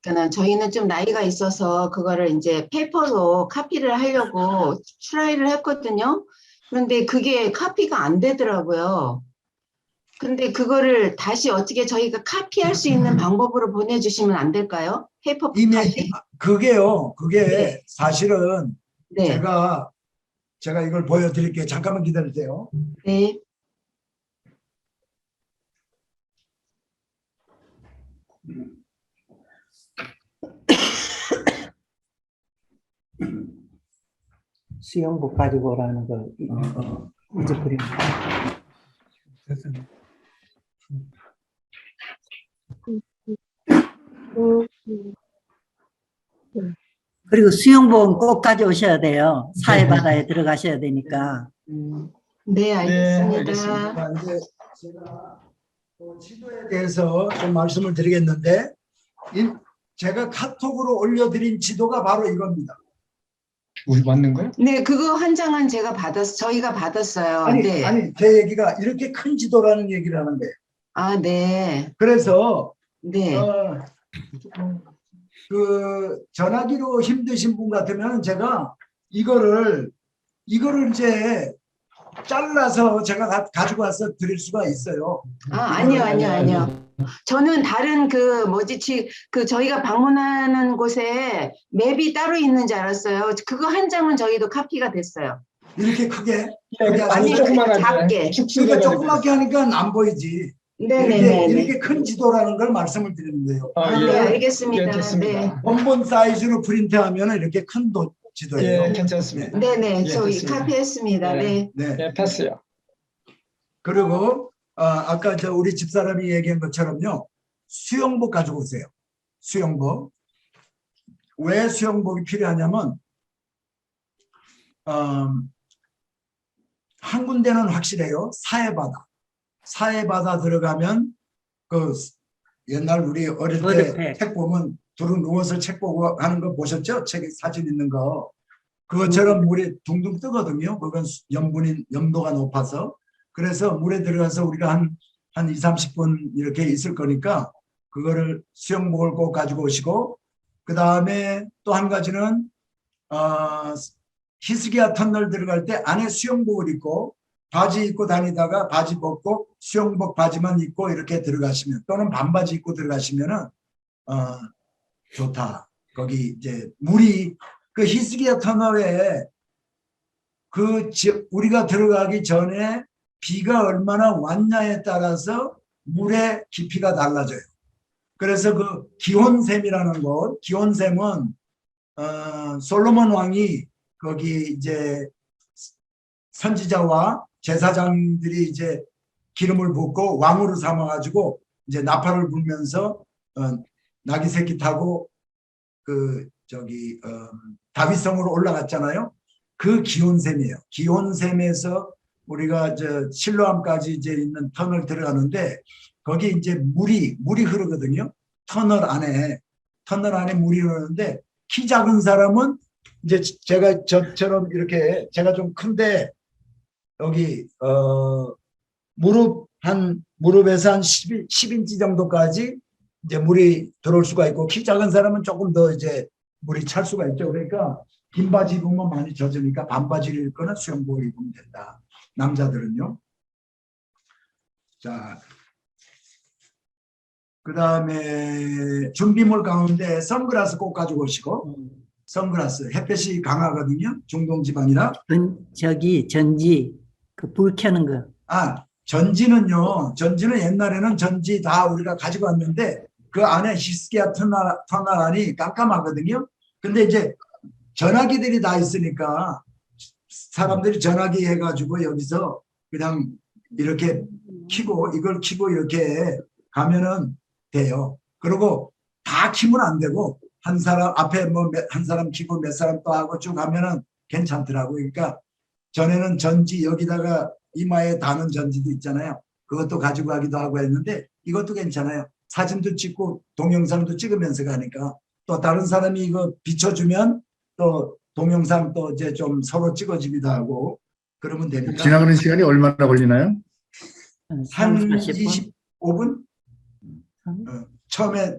그러니까 저희는 좀 나이가 있어서 그거를 이제 페이퍼로 카피를 하려고 트라이를 했거든요. 그런데 그게 카피가 안 되더라고요. 근데 그거를 다시 어떻게 저희가 카피할 수 있는 방법으로 보내주시면 안 될까요? 페이퍼 카피? 그게요. 그게 네. 사실은 네. 제가 이걸 보여드릴게요. 잠깐만 기다리세요. 네. 수영복 가지고 오라는 거 이제 그림. 그리고 수영복은 꼭 가져오셔야 돼요. 사회바다에 들어가셔야 되니까. 네, 알겠습니다. 알겠습니다. 이제 제가 지도에 대해서 좀 말씀을 드리겠는데, 제가 카톡으로 올려드린 지도가 바로 이겁니다. 우리 맞는 거야? 네, 그거 한 장은 저희가 받았어요. 아니, 네. 아니, 제 얘기가 이렇게 큰 지도라는 얘기를 하는 거예요. 아, 네. 그래서 네. 그 전화기로 힘드신 분 같으면 제가 이거를 이제 잘라서 제가 가지고 와서 드릴 수가 있어요. 아니요. 저는 다른 저희가 방문하는 곳에 맵이 따로 있는 줄 알았어요. 그거 한 장은 저희도 카피가 됐어요. 이렇게 크게? 아니, 작게. 그러니까 조그맣게 하니까 안 보이지. 네네네. 이렇게 큰 지도라는 걸 말씀을 드리는 거예요. 네, 알겠습니다. 네. 원본 사이즈로 프린트하면 이렇게 큰 지도예요. 예, 괜찮습니다. 네네, 예, 저희 됐습니다. 카피했습니다. 네. 네, 패스요. 그리고 아까 우리 집사람이 얘기한 것처럼요. 수영복 가지고 오세요. 수영복. 왜 수영복이 필요하냐면 한 군데는 확실해요. 사해바다 들어가면 그 옛날 우리 어릴 때 책 보면 두루 누워서 책 보고 하는 거 보셨죠? 책에 사진 있는 거. 그것처럼 물이 둥둥 뜨거든요. 그건 염도가 높아서. 그래서 물에 들어가서 우리가 한 20, 30분 이렇게 있을 거니까 그거를 수영복을 꼭 가지고 오시고, 그 다음에 또 한 가지는 히스기야 터널 들어갈 때 안에 수영복을 입고 바지 입고 다니다가 바지 벗고 수영복 바지만 입고 이렇게 들어가시면, 또는 반바지 입고 들어가시면은 좋다. 거기 이제 물이 그 히스기야 터널에 우리가 들어가기 전에 비가 얼마나 왔냐에 따라서 물의 깊이가 달라져요. 그래서 그 기혼샘이라는 곳, 기혼샘은 솔로몬 왕이 거기 이제 선지자와 제사장들이 이제 기름을 붓고 왕으로 삼아가지고 이제 나팔을 불면서 나귀 새끼 타고 다윗성으로 올라갔잖아요. 그 기온샘이에요. 기온샘에서 우리가 실로암까지 이제 있는 터널 들어가는데 거기 이제 물이 흐르거든요. 터널 안에 물이 흐르는데 키 작은 사람은 이제 제가 저처럼 이렇게 제가 좀 큰데 여기 무릎에서 한 10인치 정도까지 이제 물이 들어올 수가 있고, 키 작은 사람은 조금 더 이제 물이 찰 수가 있죠. 그러니까 긴 바지 입으면 많이 젖으니까 반바지를 입거나 수영복을 입으면 된다. 남자들은요. 자, 그 다음에 준비물 가운데 선글라스 꼭 가지고 오시고, 선글라스 햇볕이 강하거든요. 중동 지방이라. 전지 그 불 켜는 거. 전지는 옛날에는 전지 다 우리가 가지고 왔는데 그 안에 히스기야 터널 안이 깜깜하거든요. 근데 이제 전화기들이 다 있으니까 사람들이 전화기 해가지고 여기서 그냥 이렇게 이걸 켜고 이렇게 가면은 돼요. 그리고 다 켜면 안 되고 한 사람 앞에 한 사람 켜고 몇 사람 또 하고 쭉 하면은 괜찮더라고요. 그러니까 전에는 전지 여기다가 이마에 다는 전지도 있잖아요. 그것도 가지고 가기도 하고 했는데 이것도 괜찮아요. 사진도 찍고 동영상도 찍으면서 가니까 또 다른 사람이 이거 비춰주면 또 동영상 또 이제 좀 서로 찍어주기도 하고 그러면 되니까. 지나가는 시간이 얼마나 걸리나요? 한 25분? 처음에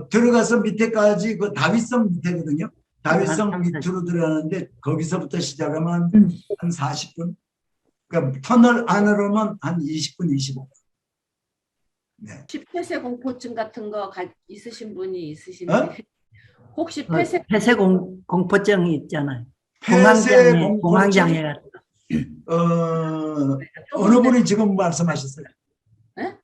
들어가서 밑에까지 그 다윗성 밑에거든요. 다윗성 밑으로 들어가는데 거기서부터 시작하면 한 40분. 그러니까 터널 안으로만 한 20분, 25분. 네. 폐쇄 공포증 같은 거 있으신 분이 있으신데 혹시 폐쇄 공포증이 있잖아요. 폐쇄 공황장애 같은 어느 분이 지금 말씀하셨어요? 네?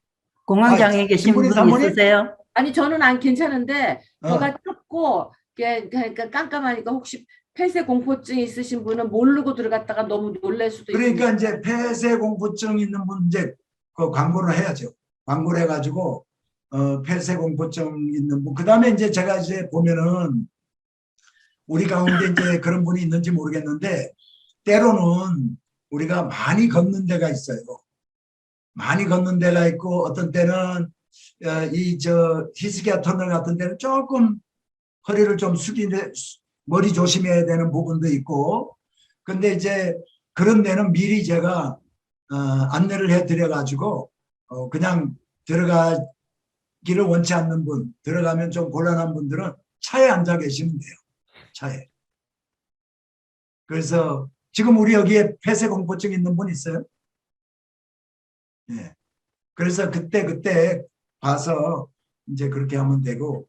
공황장애 계신 분 있으세요? 아니 저는 안 괜찮은데 저가 좁고 그러니까 깜깜하니까 혹시 폐쇄 공포증 있으신 분은 모르고 들어갔다가 너무 놀랄 수도 있어요. 그러니까 이제 폐쇄 공포증 있는 분 이제 그 광고를 해야죠. 광고를 해가지고 폐쇄공포증 있는 분. 그다음에 이제 제가 이제 보면은 우리 가운데 이제 그런 분이 있는지 모르겠는데 때로는 우리가 많이 걷는 데가 있어요. 많이 걷는 데가 있고 어떤 때는 히스기야 터널 같은 데는 조금 허리를 좀 숙이는데 머리 조심해야 되는 부분도 있고 근데 이제 그런 데는 미리 제가 안내를 해드려 가지고 그냥 들어가기를 원치 않는 분 들어가면 좀 곤란한 분들은 차에 앉아 계시면 돼요. 차에. 그래서 지금 우리 여기에 폐쇄공포증 있는 분 있어요? 예. 그래서 그때 봐서 이제 그렇게 하면 되고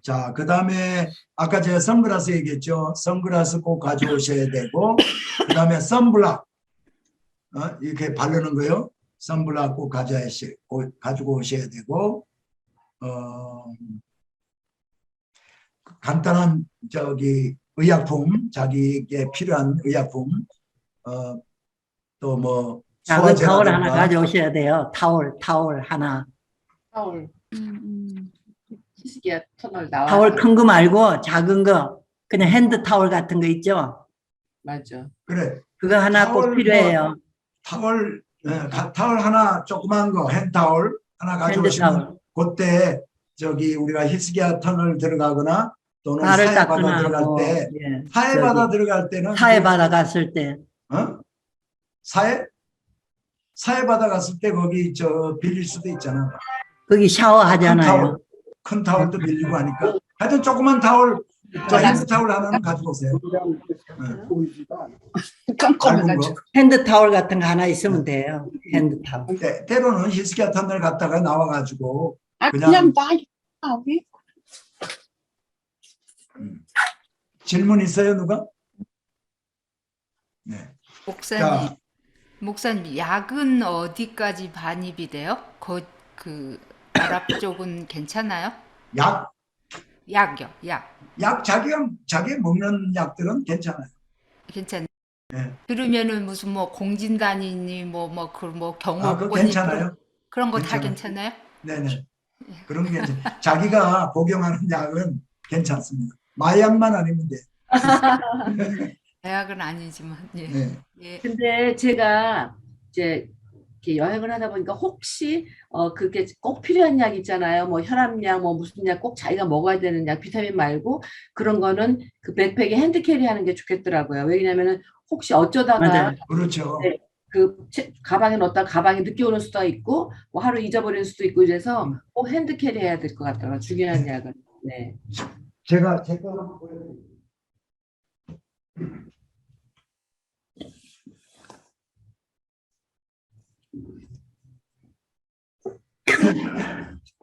자, 그 다음에 아까 제가 선글라스 얘기했죠. 선글라스 꼭 가져오셔야 되고 그 다음에 선블락 이렇게 바르는 거요. 선블락 꼭 가지고 오셔야 되고 간단한 의약품 자기에게 필요한 의약품 또 뭐 작은 타월 하나 가져오셔야 돼요. 타월 하나. 타월. 히스기야 터널 나와. 타월 큰 거 말고 작은 거 그냥 핸드 타월 같은 거 있죠. 맞아. 그래. 그거 하나 꼭 필요해요. 타월 하나 조그만 거 핸드타월 하나 가져오시면 그때 우리가 히스기야 터널 들어가거나 또는 사해바다 들어갈 때 사해바다 들어갈 때는 사해바다 갔을 때 사해바다 갔을 때 거기 빌릴 수도 있잖아. 거기 샤워하잖아요. 큰 타월도 빌리고 하니까 하여튼 조그만 타월 핸드 타월 하나는 가지고 오세요. 핸드 타월 같은 거 하나 있으면 돼요. 핸드 타월. 때로는 히스기야 터널 갔다가 나와가지고 그냥 나오게. 질문 있어요 누가? 네. 목사님, 약은 어디까지 반입이 돼요? 그 아랍 쪽은 괜찮아요? 약이요. 약. 자기 먹는 약들은 괜찮아요. 괜찮아요. 네. 그러면은 무슨 뭐 공진단위니 경호권이 괜찮아요. 그런 거 다 괜찮아요? 네네. 그런 게 괜찮아요. 자기가 복용하는 약은 괜찮습니다. 마약만 아니면 돼. 대학은 아니지만 예. 네. 예. 근데 제가 이제 이렇게 여행을 하다 보니까 혹시 그게 꼭 필요한 약 있잖아요. 뭐 혈압약, 뭐 무슨 약 꼭 자기가 먹어야 되는 약, 비타민 말고 그런 거는 그 백팩에 핸드캐리 하는 게 좋겠더라고요. 왜냐면은 혹시 어쩌다가 맞아요. 그렇죠. 네, 그 가방에 넣었다가 가방에 늦게 오는 수도 있고 뭐 하루 잊어버리는 수도 있고 이래서 꼭 핸드캐리 해야 될 것 같더라고요. 중요한 약은. 네. 제가 한번 보여드릴게요.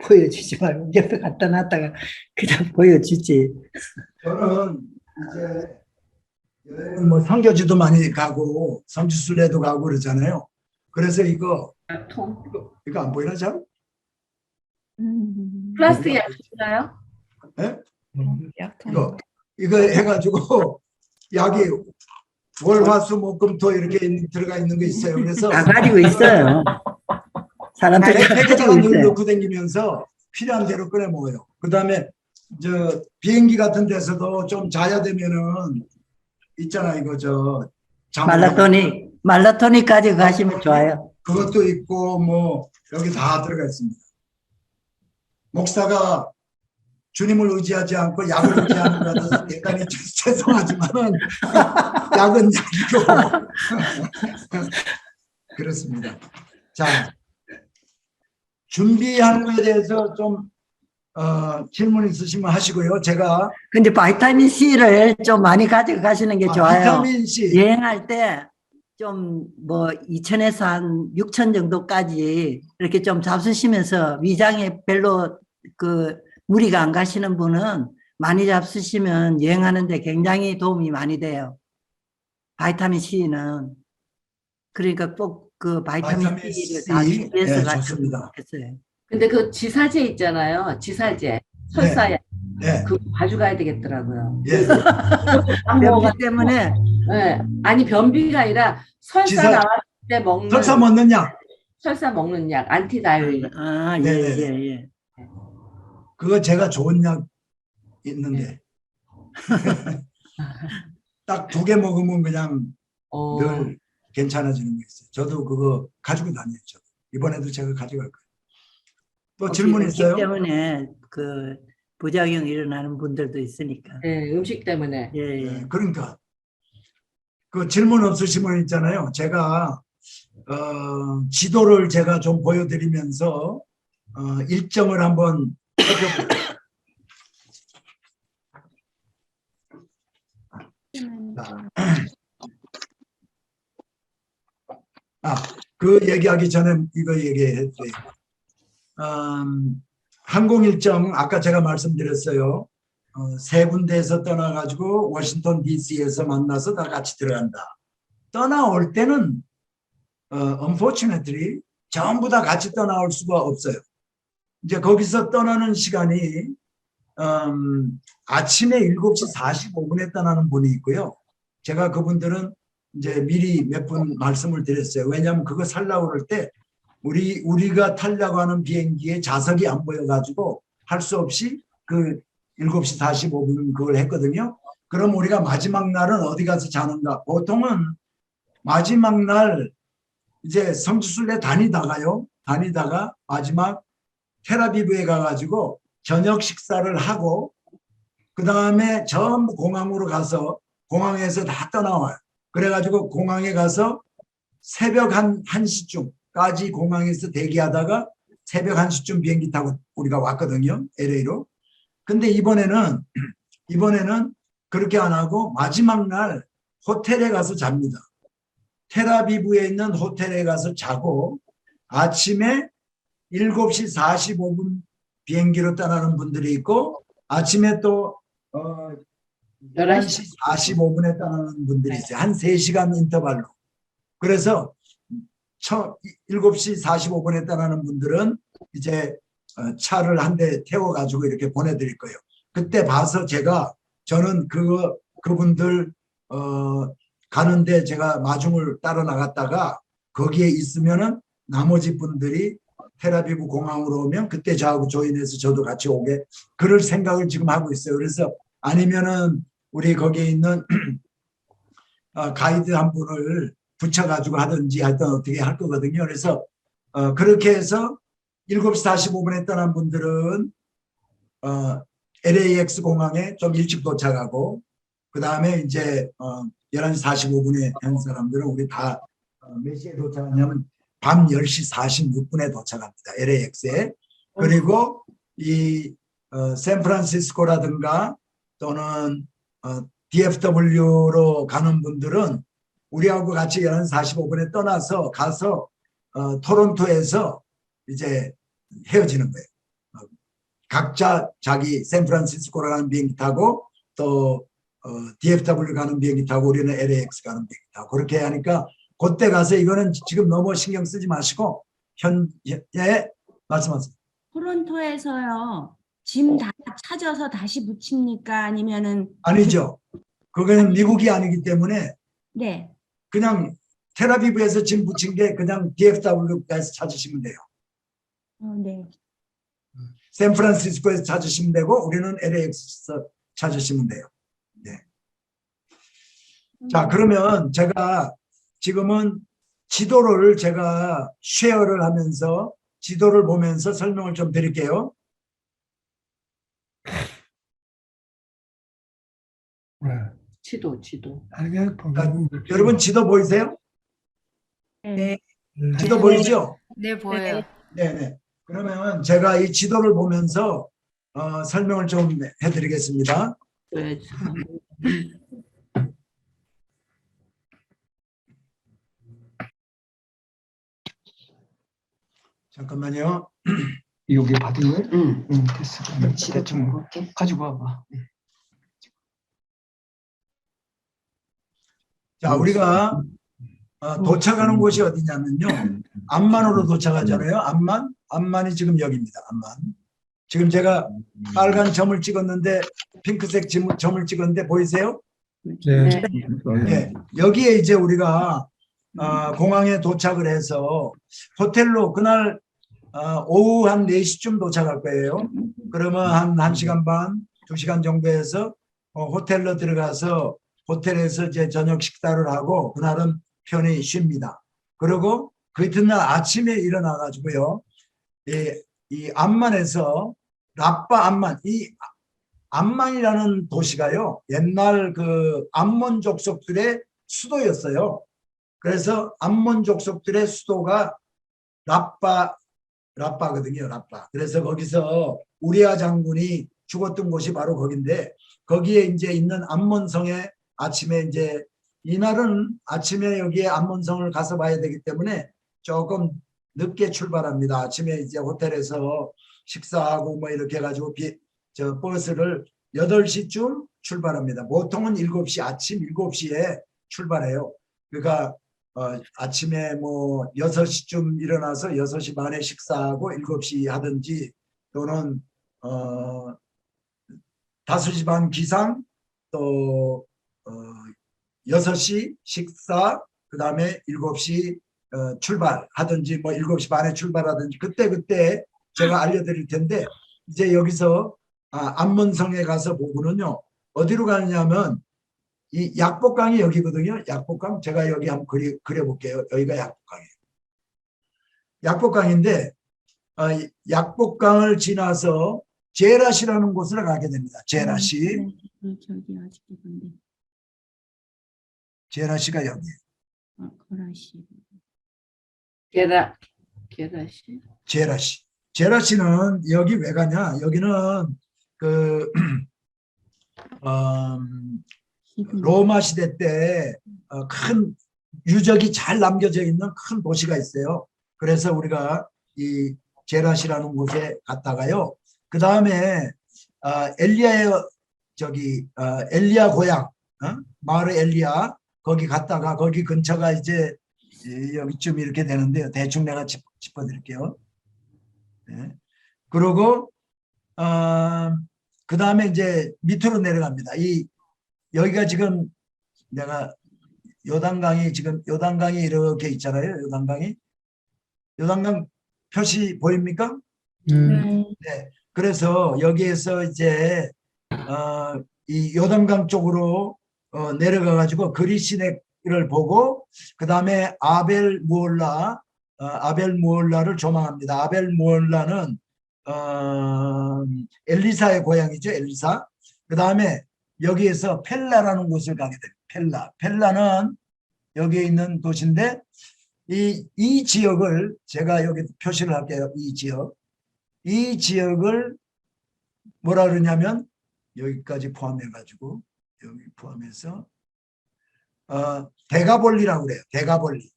보여주지 말고 옆에 갖다 놨다가 그냥 보여주지. 저는 이제 여행은 뭐 선교지도 많이 가고 성지순례도 가고 그러잖아요. 그래서 이거 안 보이나 잘? 플라스틱 약인가요? 네? 이거 해가지고 약이 월화수목금토 이렇게 들어가 있는 거 있어요. 그래서 다 가지고 있어요. 사람들 다 가지고 늘 있어요. 넣고 다니면서 필요한 대로 꺼내 먹어요. 그다음에 비행기 같은 데서도 좀 자야 되면은 있잖아 이거 말라토닉까지 가시면 좋아요. 그것도 있고 뭐 여기 다 들어가 있습니다. 목사가 주님을 의지하지 않고 약을 의지하는 것은 대단히 죄송하지만은 약은 약이고 그렇습니다. 자, 준비하는 것에 대해서 좀 질문 있으시면 하시고요. 제가 근데 바이타민 C를 좀 많이 가지고 가시는 게 좋아요. 비타민 C 여행할 때 좀 뭐 2,000에서 한 6,000 정도까지 이렇게 좀 잡수시면서 위장에 별로 무리가 안 가시는 분은 많이 잡수시면 여행하는데 굉장히 도움이 많이 돼요. 바이타민 C는. 그러니까 꼭 그 바이타민 C를 다 준비해서 가시면 좋겠어요. 근데 그 지사제 있잖아요. 지사제. 설사약. 네. 그거 가져가야 되겠더라고요. 예. 변비 때문에. 네. 아니 변비가 아니라 설사 나왔을 때 먹는. 설사 먹는 약. 설사 먹는 약, 안티다이어리. 아, 예, 네네. 예, 예. 그거 제가 좋은 약 있는데 딱 2개 먹으면 그냥 늘 괜찮아지는 게 있어요. 저도 그거 가지고 다녔죠. 이번에도 제가 가져갈 거예요. 또 질문 음식 있어요? 때문에 그 부작용이 일어나는 분들도 있으니까. 네, 음식 때문에. 예, 예. 네, 그러니까 그 질문 없으시면 있잖아요. 제가 지도를 제가 좀 보여드리면서 일정을 한번 살펴볼게요. 그 얘기하기 전에 이거 얘기했어요. 항공 일정 아까 제가 말씀드렸어요. 3군데에서 떠나가지고 워싱턴 DC에서 만나서 다 같이 들어간다. 떠나올 때는 unfortunately 전부 다 같이 떠나올 수가 없어요. 이제 거기서 떠나는 시간이 아침에 7시 45분에 떠나는 분이 있고요. 제가 그분들은 이제 미리 몇 분 말씀을 드렸어요. 왜냐하면 그거 살려고 그럴 때 우리가 타려고 하는 비행기에 좌석이 안 보여가지고 할 수 없이 그 7시 45분 그걸 했거든요. 그럼 우리가 마지막 날은 어디 가서 자는가? 보통은 마지막 날 이제 성지순례 다니다가 마지막 텔아비브에 가가지고 저녁 식사를 하고 그 다음에 전부 공항으로 가서 공항에서 다 떠나와요. 그래가지고 공항에 가서 새벽 1시쯤까지 공항에서 대기하다가 새벽 1시쯤 비행기 타고 우리가 왔거든요. LA로. 근데 이번에는 그렇게 안 하고 마지막 날 호텔에 가서 잡니다. 텔아비브에 있는 호텔에 가서 자고 아침에 7시 45분 비행기로 떠나는 분들이 있고 아침에 또 11시 45분에 떠나는 분들이 있어요. 한 3시간 인터벌로. 그래서 7시 45분에 떠나는 분들은 이제 차를 한 대 태워가지고 이렇게 보내드릴 거예요. 그때 봐서 저는 그분들 가는데 제가 마중을 따라 나갔다가 거기에 있으면은 나머지 분들이 텔아비브 공항으로 오면 그때 저하고 조인해서 저도 같이 오게 그럴 생각을 지금 하고 있어요. 그래서 아니면은 우리 거기에 있는 가이드 한 분을 붙여가지고 하든지 하여튼 어떻게 할 거거든요. 그래서 그렇게 해서 7시 45분에 떠난 분들은 LAX 공항에 좀 일찍 도착하고 그 다음에 이제 11시 45분에 한 사람들은 우리 다 몇 시에 도착하냐면 밤 10시 46분에 도착합니다. LAX에. 그리고 이 샌프란시스코라든가 또는 DFW로 가는 분들은 우리하고 같이 11시 45분에 떠나서 가서 토론토에서 이제 헤어지는 거예요. 각자 자기 샌프란시스코로 가는 비행기 타고 또 DFW 가는 비행기 타고 우리는 LAX 가는 비행기 타고 그렇게 하니까 그때 가서 이거는 지금 너무 신경 쓰지 마시고 말씀하세요. 토론토에서요. 짐 다 찾아서 다시 붙입니까? 아니면은 아니죠. 그거는 미국이 아니기 때문에 네. 그냥 텔아비브에서 짐 붙인 게 그냥 DFW에서 찾으시면 돼요. 네. 샌프란시스코에서 찾으시면 되고 우리는 LAX에서 찾으시면 돼요. 네. 자, 그러면 제가 지금은 지도를 제가 쉐어를 하면서 지도를 보면서 설명을 좀 드릴게요. 지도. 여러분 지도 보이세요? 네. 지도 보이죠? 네, 보여요. 네. 그러면 제가 이 지도를 보면서 설명을 좀 해드리겠습니다. 잠깐만요. 여기 받은 거예요? 응, 됐어. 대충 가지고 와봐. 자, 우리가 도착하는 곳이 어디냐면요. 암만으로 도착하잖아요. 암만이 지금 여기입니다. 암만. 지금 제가 빨간 점을 찍었는데 핑크색 점을 찍었는데 보이세요? 네. 네. 여기에 이제 우리가 공항에 도착을 해서 호텔로 그날 오후 한 4시쯤 도착할 거예요. 그러면 한 1시간 반, 2시간 정도에서 호텔로 들어가서 호텔에서 이제 저녁 식사를 하고 그날은 편히 쉽니다. 그리고 그 이튿날 아침에 일어나 가지고요. 이 암만에서 라빠 암만, 이 암만이라는 도시가요. 옛날 그 암몬 족속들의 수도였어요. 그래서 암몬 족속들의 수도가 라빠거든요. 라빠. 그래서 거기서 우리아 장군이 죽었던 곳이 바로 거긴데 거기에 이제 있는 암몬성에 아침에 이제 이날은 아침에 여기에 암몬성을 가서 봐야 되기 때문에 조금 늦게 출발합니다. 아침에 이제 호텔에서 식사하고 뭐 이렇게 해가지고 버스를 8시쯤 출발합니다. 보통은 7시, 아침 7시에 출발해요. 그러니까 아침에 뭐 6시쯤 일어나서 6시 반에 식사하고 7시 하든지 또는 5시 반 기상 또 6시 식사 그 다음에 7시 출발하든지 뭐 7시 반에 출발하든지 그때 제가 알려드릴 텐데 이제 여기서 암몬성에 가서 보고는요 어디로 가느냐면 이 약복강이 여기거든요. 약복강 제가 여기 한번 그려볼게요. 여기가 약복강이에요. 약복강인데 약복강을 지나서 제라시라는 곳으로 가게 됩니다. 제라시. 저기 아직도 근데 제라시가 여기에요. 거라시. 게다시. 제라시. 제라시는 여기 왜 가냐? 여기는 그 로마 시대 때 큰 유적이 잘 남겨져 있는 큰 도시가 있어요. 그래서 우리가 이 제라시라는 곳에 갔다가요. 그 다음에 엘리야의 엘리야 고향, 마을 엘리야 거기 갔다가 거기 근처가 이제 여기쯤 이렇게 되는데요. 대충 내가 짚어드릴게요. 네. 그리고 그 다음에 이제 밑으로 내려갑니다. 여기가 지금 내가 요단강이 이렇게 있잖아요. 요단강 표시 보입니까? 네. 그래서 여기에서 이제 이 요단강 쪽으로 내려가 가지고 그리시넥을 보고 그 다음에 아벨 무올라를 조망합니다. 아벨 무올라는 엘리사의 고향이죠. 엘리사. 그 다음에 여기에서 펠라라는 곳을 가게 됩니다. 펠라는 여기에 있는 도시인데 이 지역을 제가 여기 표시를 할게요. 이 지역을 뭐라 그러냐면 여기까지 포함해 가지고 여기 포함해서 데가볼리라고 그래요. 데가볼리.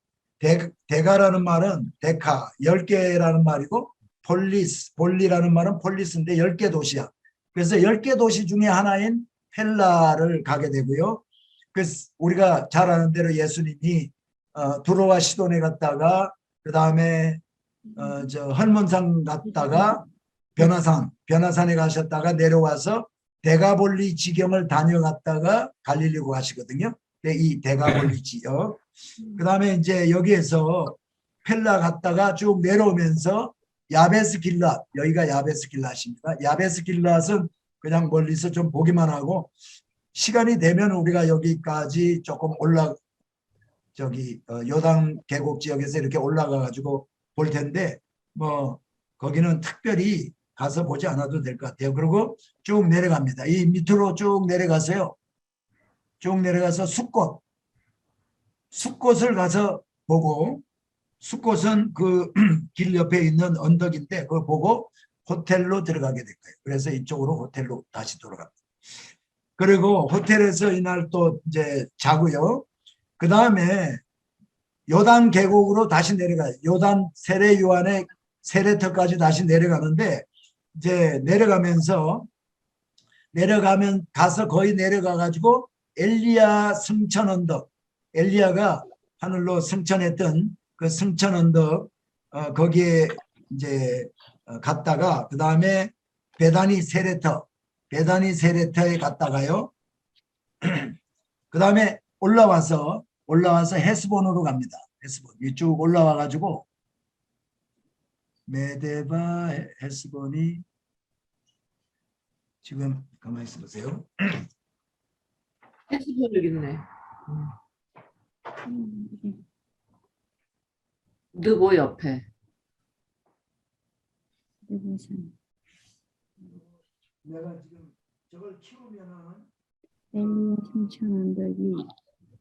데가라는 말은 데카 10개라는 말이고 볼리라는 말은 폴리스인데 10개 도시야. 그래서 10개 도시 중에 하나인 펠라를 가게 되고요. 그래서 우리가 잘 아는 대로 예수님이 두로와 시돈에 갔다가 그 다음에 헐몬산 갔다가 변화산에 가셨다가 내려와서 데가볼리 지경을 다녀갔다가 갈릴리로 가시거든요. 이 데가볼리 지역. 그 다음에 이제 여기에서 펠라 갔다가 쭉 내려오면서 야베스 길랏, 여기가 야베스 길랏입니다. 야베스 길랏은 그냥 멀리서 좀 보기만 하고 시간이 되면 우리가 여기까지 조금 요단 계곡 지역에서 이렇게 올라가 가지고 볼 텐데 뭐 거기는 특별히 가서 보지 않아도 될 것 같아요. 그리고 쭉 내려갑니다. 이 밑으로 쭉 내려가서요. 쭉 내려가서 숫꽃을 가서 보고 숫꽃은 그 길 옆에 있는 언덕인데 그걸 보고 호텔로 들어가게 될 거예요. 그래서 이쪽으로 호텔로 다시 돌아갑니다. 그리고 호텔에서 이날 또 이제 자고요. 그 다음에 요단 계곡으로 다시 내려가요. 요단 세례 요한의 세례터까지 다시 내려가는데 이제 가서 거의 내려가 가지고 엘리야 승천 언덕, 엘리야가 하늘로 승천했던 그 승천 언덕 거기에 이제 갔다가 그 다음에 베다니 세레터에 갔다가요. 그 다음에 올라와서 올라와서 헤스본으로 갑니다. 헤스본 이쪽 올라와 가지고 메데바 헤스본이 지금 가만히 있어 보세요. 헤스본 여기 있네. 느보 옆에. 내가 지금 저걸 키우면은 삼천 언덕이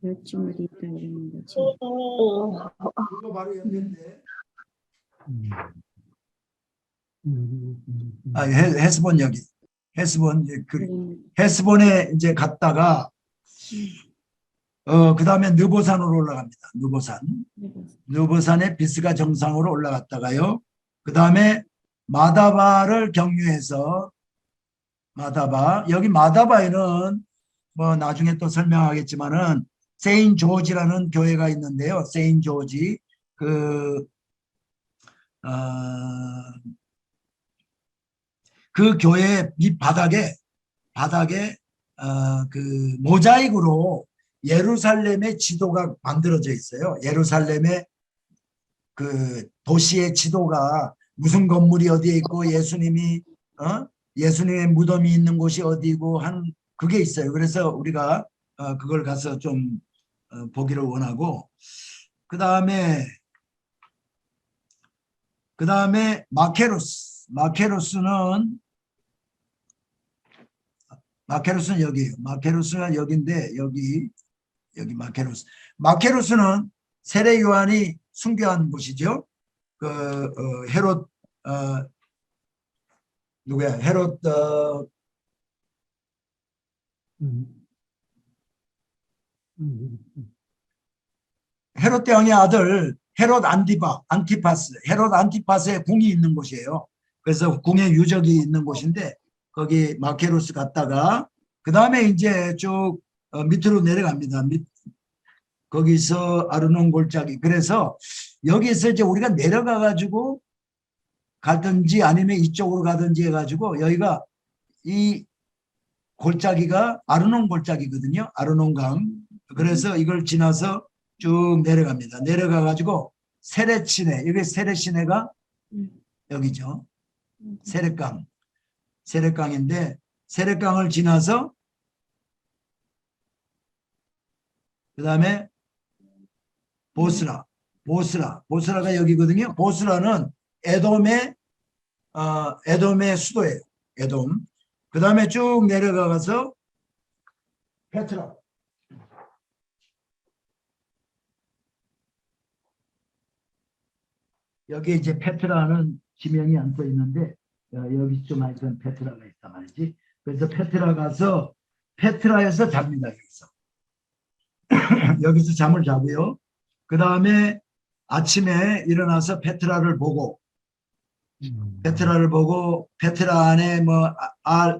몇 주물이 있다 이러는 거지. 이거 바로 연결돼. 아, 헤스본 여기. 헤스본 헤스본에 이제 갔다가 그다음에 느보산으로 올라갑니다. 느보산에 비스가 정상으로 올라갔다가요. 그다음에 마다바를 경유해서 여기 마다바에는 뭐 나중에 또 설명하겠지만은 세인 조지라는 교회가 있는데요. 세인 조지 그 교회 밑바닥에 그 모자이크로 예루살렘의 지도가 만들어져 있어요. 예루살렘의 그 도시의 지도가 무슨 건물이 어디에 있고 예수님의 무덤이 있는 곳이 어디고 한 그게 있어요. 그래서 우리가 그걸 가서 좀 보기를 원하고 그다음에 마케로스는 여기예요. 마케로스가 여기인데 여기 마케로스는 세례 요한이 순교한 곳이죠. 그 헤롯 누구야? 헤롯 헤롯 대왕의 아들 헤롯 안티파스의 궁이 있는 곳이에요. 그래서 궁의 유적이 있는 곳인데 거기 마케로스 갔다가 그 다음에 이제 쭉 밑으로 내려갑니다. 거기서 아르논 골짜기. 그래서 여기서 이제 우리가 내려가 가지고 가든지 아니면 이쪽으로 가든지 해가지고 여기가 이 골짜기가 아르논 골짜기거든요. 아르논강. 그래서 이걸 지나서 쭉 내려갑니다. 내려가 가지고 세례시내. 여기 세례시내가 여기죠. 세례강인데 세례강을 지나서 그 다음에 보스라가 여기거든요. 보스라는 에돔의 수도예요. 에돔. 그 다음에 쭉 내려가서 페트라. 여기 이제 페트라는 지명이 안 써 있는데 여기쯤 하여튼 페트라가 있단 말이지. 그래서 페트라 가서 페트라에서 잡니다. 여기서 잠을 자고요. 그 다음에 아침에 일어나서 페트라를 보고 페트라 안에 뭐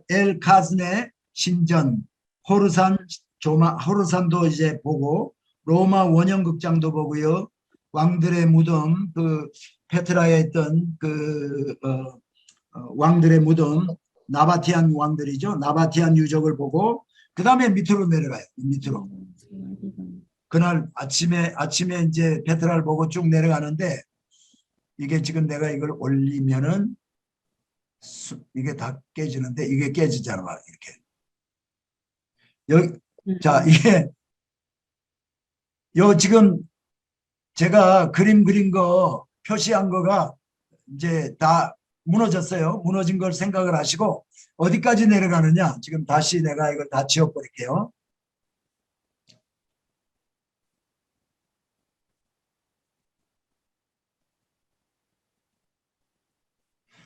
엘 카즈네 신전, 호르산도 이제 보고 로마 원형극장도 보고요. 왕들의 무덤, 그 페트라에 있던 그 왕들의 무덤, 나바티안 왕들이죠. 나바티안 유적을 보고 그 다음에 밑으로 내려가요. 밑으로. 그날 아침에 이제 페트라를 보고 쭉 내려가는데 이게 지금 내가 이걸 올리면은 이게 다 깨지는데 이게 깨지잖아. 이렇게. 자, 이게 지금 제가 그림 그린 거 표시한 거가 이제 다 무너졌어요. 무너진 걸 생각을 하시고 어디까지 내려가느냐. 지금 다시 내가 이걸 다 지워버릴게요.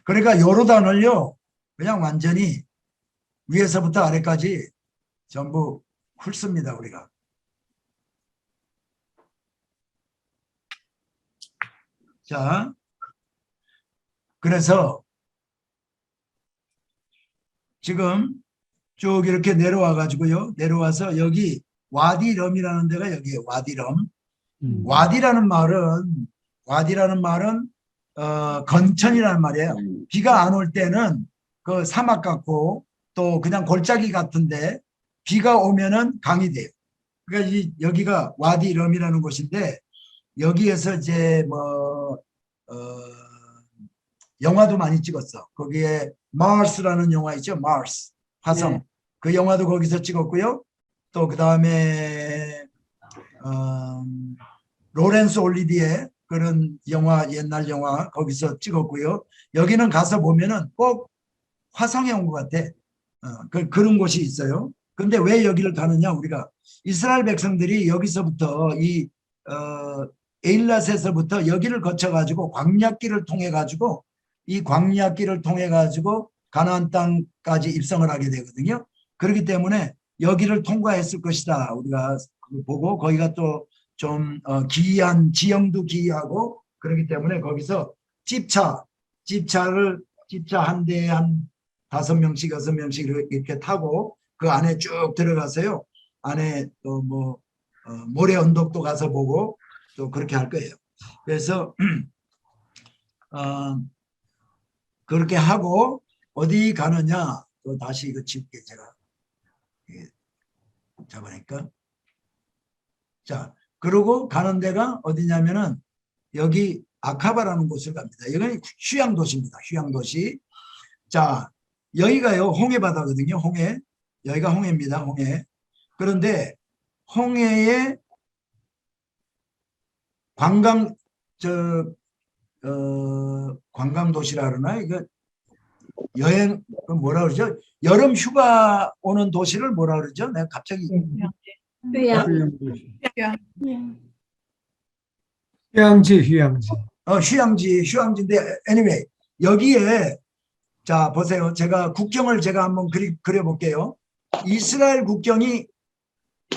그러니까 요르단을요 그냥 완전히 위에서부터 아래까지 전부 훑습니다. 우리가. 자, 그래서 지금 쭉 이렇게 내려와 가지고요. 내려와서 여기 와디럼이라는 데가 여기에요. 와디럼. 와디라는 말은 건천이라는 말이에요. 비가 안 올 때는 그 사막 같고 또 그냥 골짜기 같은데 비가 오면은 강이 돼요. 그러니까 여기가 와디 럼이라는 곳인데 여기에서 이제 뭐 영화도 많이 찍었어. 거기에 마르스라는 영화 있죠. 마르스 화성. 네. 그 영화도 거기서 찍었고요. 또 그다음에 로렌스 올리비에 그런 영화 옛날 영화 거기서 찍었고요. 여기는 가서 보면은 꼭 화성에 온 것 같아. 그런 곳이 있어요. 근데 왜 여기를 가느냐 우리가 이스라엘 백성들이 여기서부터 이 에일랏에서부터 여기를 거쳐 가지고 광야길을 통해 가지고 이 광야길을 통해 가지고 가나안 땅까지 입성을 하게 되거든요. 그렇기 때문에 여기를 통과했을 것이다. 우리가 보고 거기가 또 좀 기이한 지형도 기이하고 그렇기 때문에 거기서 집차 한 대에 한 5명씩 6명씩 이렇게 타고 그 안에 쭉 들어가서요. 안에 또 뭐 모래 언덕도 가서 보고 또 그렇게 할 거예요. 그래서 그렇게 하고 어디 가느냐 또 다시 이거 지울게 제가 잡으니까 자 그러고 가는 데가 어디냐면은 여기 아카바라는 곳을 갑니다. 여기는 휴양도시입니다. 휴양도시. 자 여기가요 홍해 바다거든요. 홍해. 여기가 홍해입니다. 홍해. 그런데 홍해의 관광 도시라 그러나 이거 여행 뭐라 그러죠? 여름 휴가 오는 도시를 뭐라 그러죠? 내가 갑자기 휴양지인데 anyway 여기에 자 보세요. 제가 국경을 제가 한번 그려볼게요.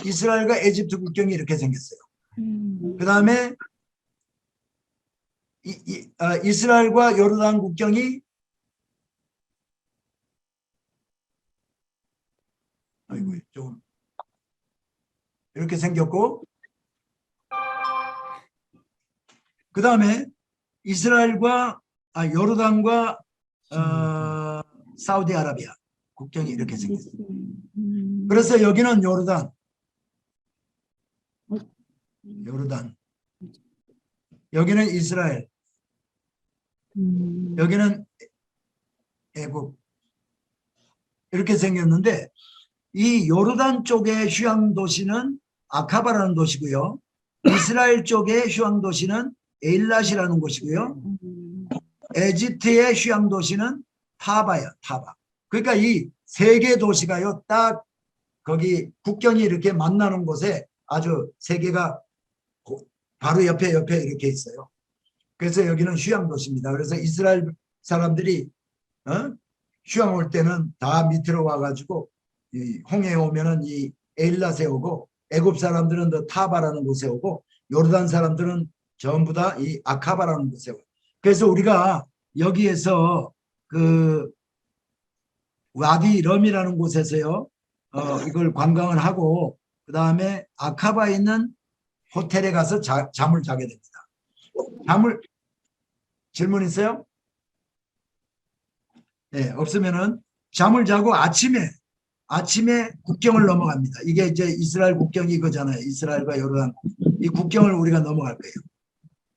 이스라엘과 에집트 국경이 이렇게 생겼어요. 그 다음에 이스라엘과 요르단 국경이 아이고 좀 이렇게 생겼고 그 다음에 이스라엘과 요르단과 사우디아라비아 국경이 이렇게 생겼어요. 그래서 여기는 요르단 여기는 이스라엘 여기는 애국 이렇게 생겼는데 이 요르단 쪽의 휴양 도시는 아카바라는 도시고요. 이스라엘 쪽의 휴양 도시는 에일랏이라는 곳이고요. 에집트의 휴양 도시는 타바예요. 타바. 그러니까 이 세 개 도시가요. 딱 거기 국경이 이렇게 만나는 곳에 아주 세 개가 바로 옆에 이렇게 있어요. 그래서 여기는 휴양 도시입니다. 그래서 이스라엘 사람들이 휴양 올 때는 다 밑으로 와가지고 이 홍해에 오면은 이 에일랏에 오고 애굽 사람들은 더 타바라는 곳에 오고 요르단 사람들은 전부 다 이 아카바라는 곳에 오고 그래서 우리가 여기에서 그 와디 럼이라는 곳에서요 이걸 관광을 하고 그 다음에 아카바에 있는 호텔에 가서 잠을 자게 됩니다. 질문 있어요? 네, 없으면은 잠을 자고 아침에 국경을 넘어갑니다. 이게 이제 이스라엘 국경이 이거잖아요. 이스라엘과 요르단 이 국경을 우리가 넘어갈 거예요.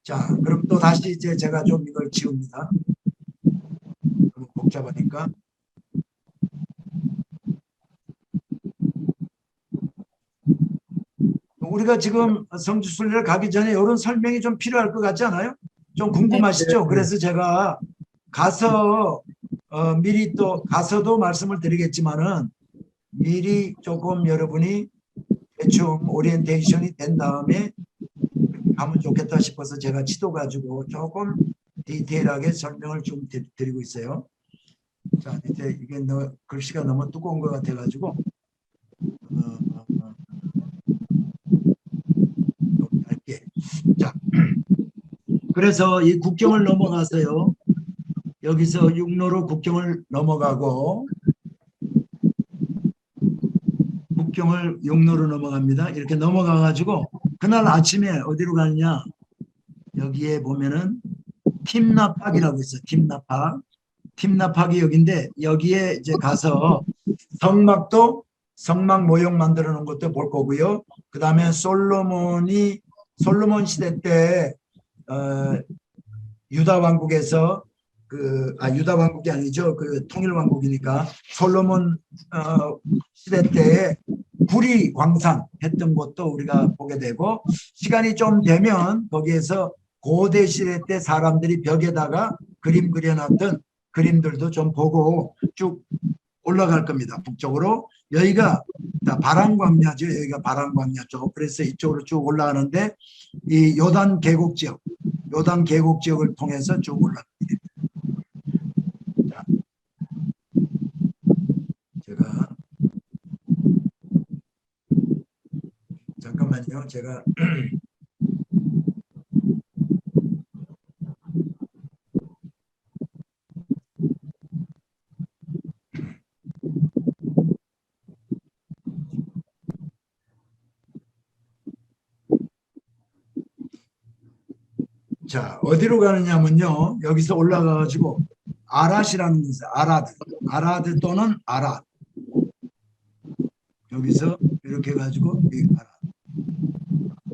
자, 그럼 또 다시 이제 제가 좀 이걸 지웁니다. 복잡하니까. 우리가 지금 성지순례를 가기 전에 이런 설명이 좀 필요할 것 같지 않아요? 좀 궁금하시죠? 그래서 제가 가서 미리 또 가서도 말씀을 드리겠지만은 미리 조금 여러분이 대충 오리엔테이션이 된 다음에 가면 좋겠다 싶어서 제가 지도 가지고 조금 디테일하게 설명을 좀 드리고 있어요. 자, 이제 이게 글씨가 너무 두꺼운 것 같아 가지고 자, 그래서 이 국경을 넘어가서요. 여기서 육로로 국경을 넘어가고 국경을 육로로 넘어갑니다. 이렇게 넘어가 가지고 그날 아침에 어디로 가느냐? 여기에 보면은 팀나팍이라고 있어요. 팀나팍이 여기인데 여기에 이제 가서 성막 모형 만들어 놓은 것도 볼 거고요. 그 다음에 솔로몬 시대 때 유다 왕국에서 유다 왕국이 아니죠. 그 통일 왕국이니까 솔로몬 시대 때에 구리 광산 했던 것도 우리가 보게 되고, 시간이 좀 되면 거기에서 고대 시대 때 사람들이 벽에다가 그림 그려놨던 그림들도 좀 보고 쭉 올라갈 겁니다. 북쪽으로. 여기가 다 바람광야죠. 여기가 바람광야 쪽. 그래서 이쪽으로 쭉 올라가는데 이 요단 계곡 지역을 통해서 쭉 올라갑니다. 자, 제가 잠깐만요. 제가 자, 어디로 가느냐면요. 여기서 올라가 가지고 아랏이라는 곳에 아라드 또는 아랏. 여기서 이렇게 해 가지고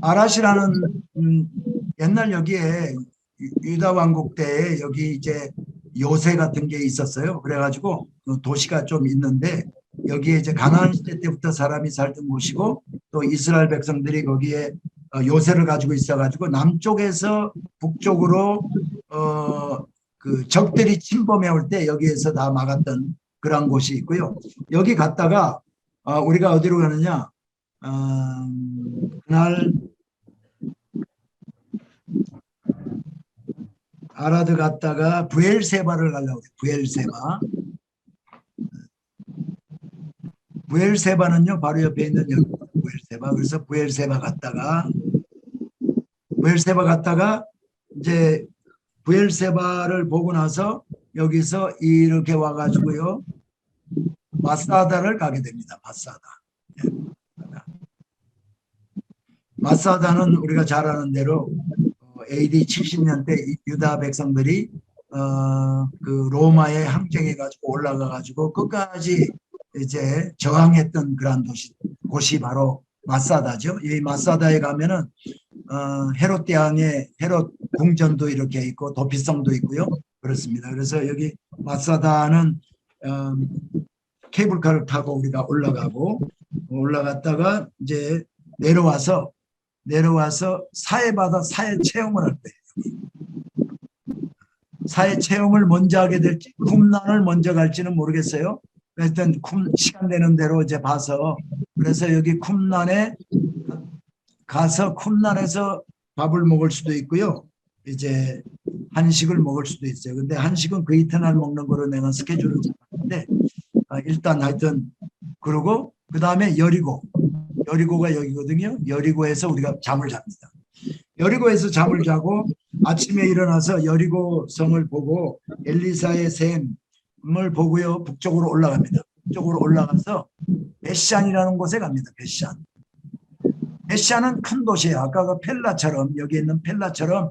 아랏이라는 옛날 여기에 유다 왕국 때 여기 이제 요새 같은 게 있었어요. 그래 가지고 도시가 좀 있는데 여기에 이제 가나안 시대 때부터 사람이 살던 곳이고, 또 이스라엘 백성들이 거기에 요새를 가지고 있어가지고 남쪽에서 북쪽으로 그 적들이 침범해 올 때 여기에서 다 막았던 그런 곳이 있고요. 여기 갔다가 우리가 어디로 가느냐? 그날 아라드 갔다가 부엘세바를 가려고 해요. 부엘세바는요 바로 옆에 있는 여기 부엘세바. 그래서 부엘세바 갔다가 이제 부엘세바를 보고 나서 여기서 이렇게 와가지고요 마사다를 가게 됩니다. 마사다는 우리가 잘 아는 대로 AD 70년 때 유다 백성들이 그 로마에 항쟁해 가지고 올라가 가지고 끝까지 이제 저항했던 그런 곳이 바로 마사다죠. 이 마사다에 가면은 헤롯 대왕의 헤롯 궁전도 이렇게 있고 도피성도 있고요. 그렇습니다. 그래서 여기 마사다는 케이블카를 타고 우리가 올라갔다가 이제 내려와서 사해바다 사해 체험을 할 거예요. 사해 체험을 먼저 하게 될지 쿰란을 먼저 갈지는 모르겠어요. 일단 시간 되는 대로 이제 봐서, 그래서 여기 쿰란에 가서 쿰란에서 밥을 먹을 수도 있고요. 이제 한식을 먹을 수도 있어요. 근데 한식은 그 이튿날 먹는 거로 내가 스케줄을 잡았는데 일단 하여튼 그러고 그 다음에 여리고가 여기거든요. 여리고에서 우리가 잠을 잡니다. 여리고에서 잠을 자고 아침에 일어나서 여리고 성을 보고 엘리사의 샘을 보고요. 북쪽으로 올라갑니다. 북쪽으로 올라가서 벳샨이라는 곳에 갑니다. 벳샨은 큰 도시예요. 아까 그 펠라처럼, 여기 있는 펠라처럼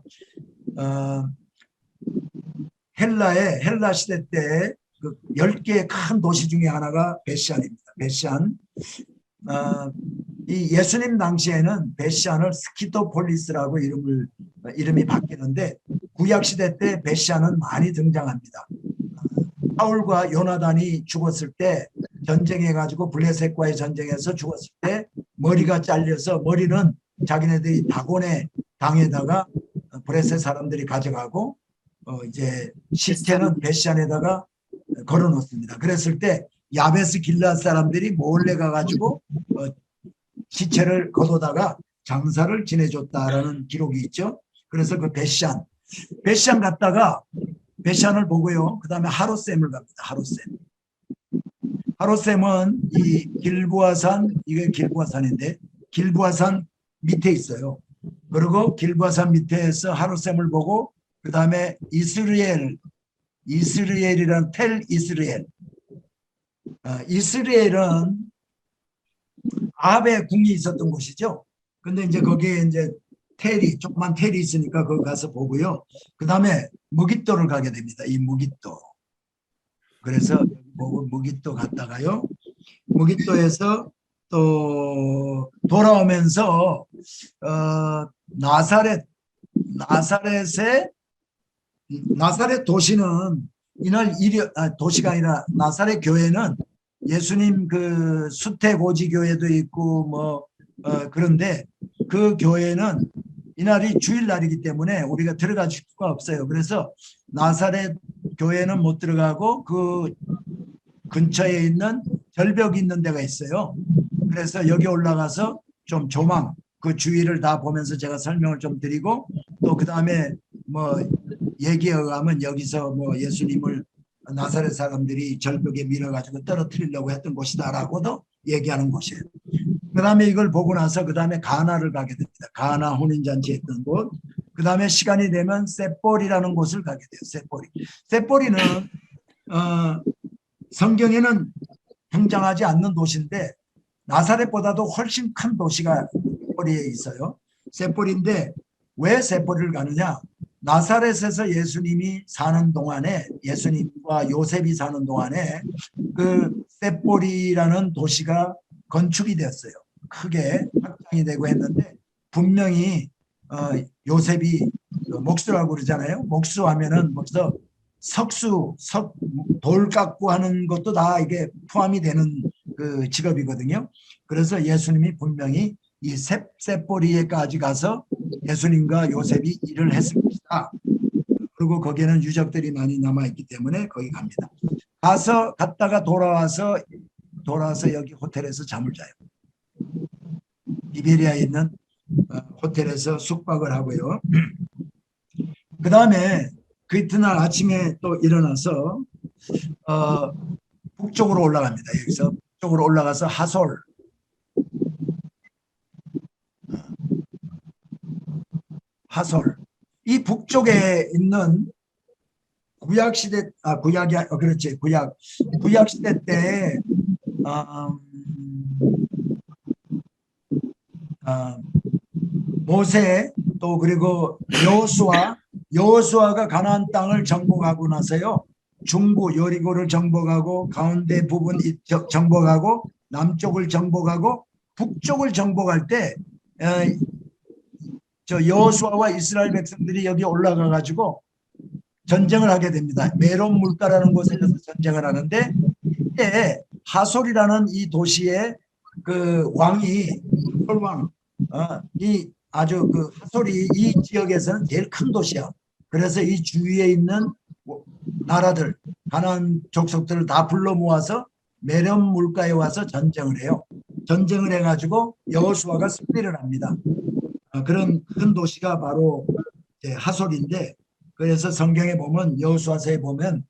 헬라 시대 때 그 10개의 큰 도시 중에 하나가 벳샨입니다. 벳샨. 이 예수님 당시에는 벳샨을 스키토폴리스라고 이름이 바뀌는데 구약 시대 때 벳샨은 많이 등장합니다. 사울과 요나단이 죽었을 때 전쟁해 가지고 블레셋과의 전쟁에서 죽었을 때 머리가 잘려서 머리는 자기네들이 다곤의 당에다가 블레셋 사람들이 가져가고 이제 시체는 벳샨에다가 걸어 놓습니다. 그랬을 때 야베스 길앗 사람들이 몰래 가가지고 시체를 걷어다가 장사를 지내줬다라는 기록이 있죠. 그래서 그 벳샨 갔다가 벳샨을 보고요. 그 다음에 하롯셈을 갑니다. 하롯셈은 이 길보아산, 이게 길보아산인데 길보아산 밑에 있어요. 그리고 길보아산 밑에서 하롯셈을 보고 그 다음에 이스라엘이라는 텔 이스라엘. 이스라엘은 아합의 궁이 있었던 곳이죠. 근데 이제 거기에 이제 조그만 텔이 있으니까 거기 가서 보고요. 그 다음에 무깃도를 가게 됩니다. 이 무깃도. 그래서 무깃도 갔다가요. 무깃도에서 또 돌아오면서 나사렛 도시는 이날 도시가 아니라 나사렛 교회는 예수님 그 수태고지 교회도 있고 그런데 그 교회는 이날이 주일날이기 때문에 우리가 들어갈 수가 없어요. 그래서 나사렛 교회는 못 들어가고 그 근처에 있는 절벽이 있는 데가 있어요. 그래서 여기 올라가서 좀 조망 그 주위를 다 보면서 제가 설명을 좀 드리고 또 그 다음에 얘기에 의하면 여기서 예수님을 나사렛 사람들이 절벽에 밀어가지고 떨어뜨리려고 했던 곳이다라고도 얘기하는 곳이에요. 그 다음에 이걸 보고 나서 그 다음에 가나를 가게 됩니다. 가나 혼인잔치 했던 곳. 그 다음에 시간이 되면 셋볼이라는 곳을 가게 돼요. 셋볼이는 성경에는 등장하지 않는 도시인데 나사렛보다도 훨씬 큰 도시가 셋볼에 있어요. 셋볼인데 왜 셋볼을 가느냐? 나사렛에서 예수님이 사는 동안에 예수님과 요셉이 사는 동안에 그 셋볼이라는 도시가 건축이 됐어요. 크게 확장이 되고 했는데 분명히 요셉이 목수라고 그러잖아요. 목수하면은 벌써 돌 깎고 하는 것도 다 이게 포함이 되는 그 직업이거든요. 그래서 예수님이 분명히 이 셋볼이에까지 가서 예수님과 요셉이 일을 했을 것이다. 그리고 거기에는 유적들이 많이 남아있기 때문에 거기 갑니다. 갔다가 돌아와서 여기 호텔에서 잠을 자요. 이베리아에 있는 호텔에서 숙박을 하고요. 그 다음에 그 이튿날 아침에 또 일어나서 북쪽으로 올라갑니다. 여기서 북쪽으로 올라가서 하솔, 이 북쪽에 있는 구약시대 구약시대 때 모세 또 그리고 여호수아가 가나안 땅을 정복하고 나서요. 중부 여리고를 정복하고 가운데 부분 정복하고 남쪽을 정복하고 북쪽을 정복할 때 여호수아와 이스라엘 백성들이 여기 올라가 가지고 전쟁을 하게 됩니다. 메론 물가라는 곳에 가서 전쟁을 하는데 이때 하솔이라는 이 도시의 그 왕이 이 아주 그 하솔이 이 지역에서는 제일 큰 도시야. 그래서 이 주위에 있는 나라들 가나안 족속들을 다 불러 모아서 메론 물가에 와서 전쟁을 해요. 전쟁을 해가지고 여호수아가 승리를 합니다. 그런 큰 도시가 바로 하솔인데 그래서 성경에 보면 여호수아서에 보면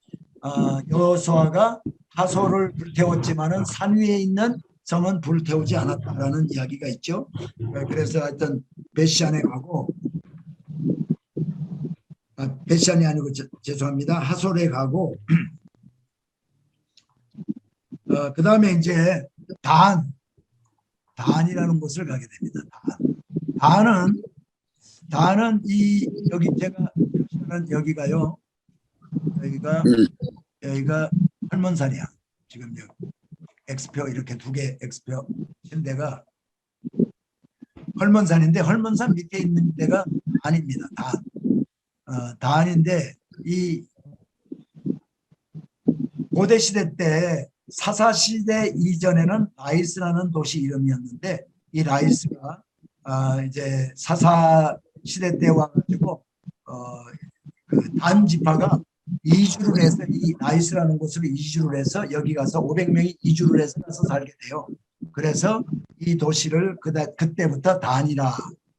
여호수아가 하솔을 불태웠지만은 산 위에 있는 성은 불태우지 않았다라는 이야기가 있죠. 그래서 하여튼 베시안에 가고 베시안이 아니고 죄송합니다. 하솔에 가고 그 다음에 이제 단이라는 곳을 가게 됩니다. 단은 여기 제가 표시하는 여기가요. 여기가 헐몬산이야. 지금 여기 X표 이렇게 두 개 X표 친 데가 헐몬산인데 헐몬산 밑에 있는 데가 단입니다. 단인데 이 고대 시대 때 사사 시대 이전에는 라이스라는 도시 이름이었는데 이 라이스가 이제 사사 시대 때 와가지고 그 단 지파가 이주를 해서 이 라이스라는 곳으로 이주를 해서 여기 가서 500명이 이주를 해서 가서 살게 돼요. 그래서 이 도시를 그때부터 단이라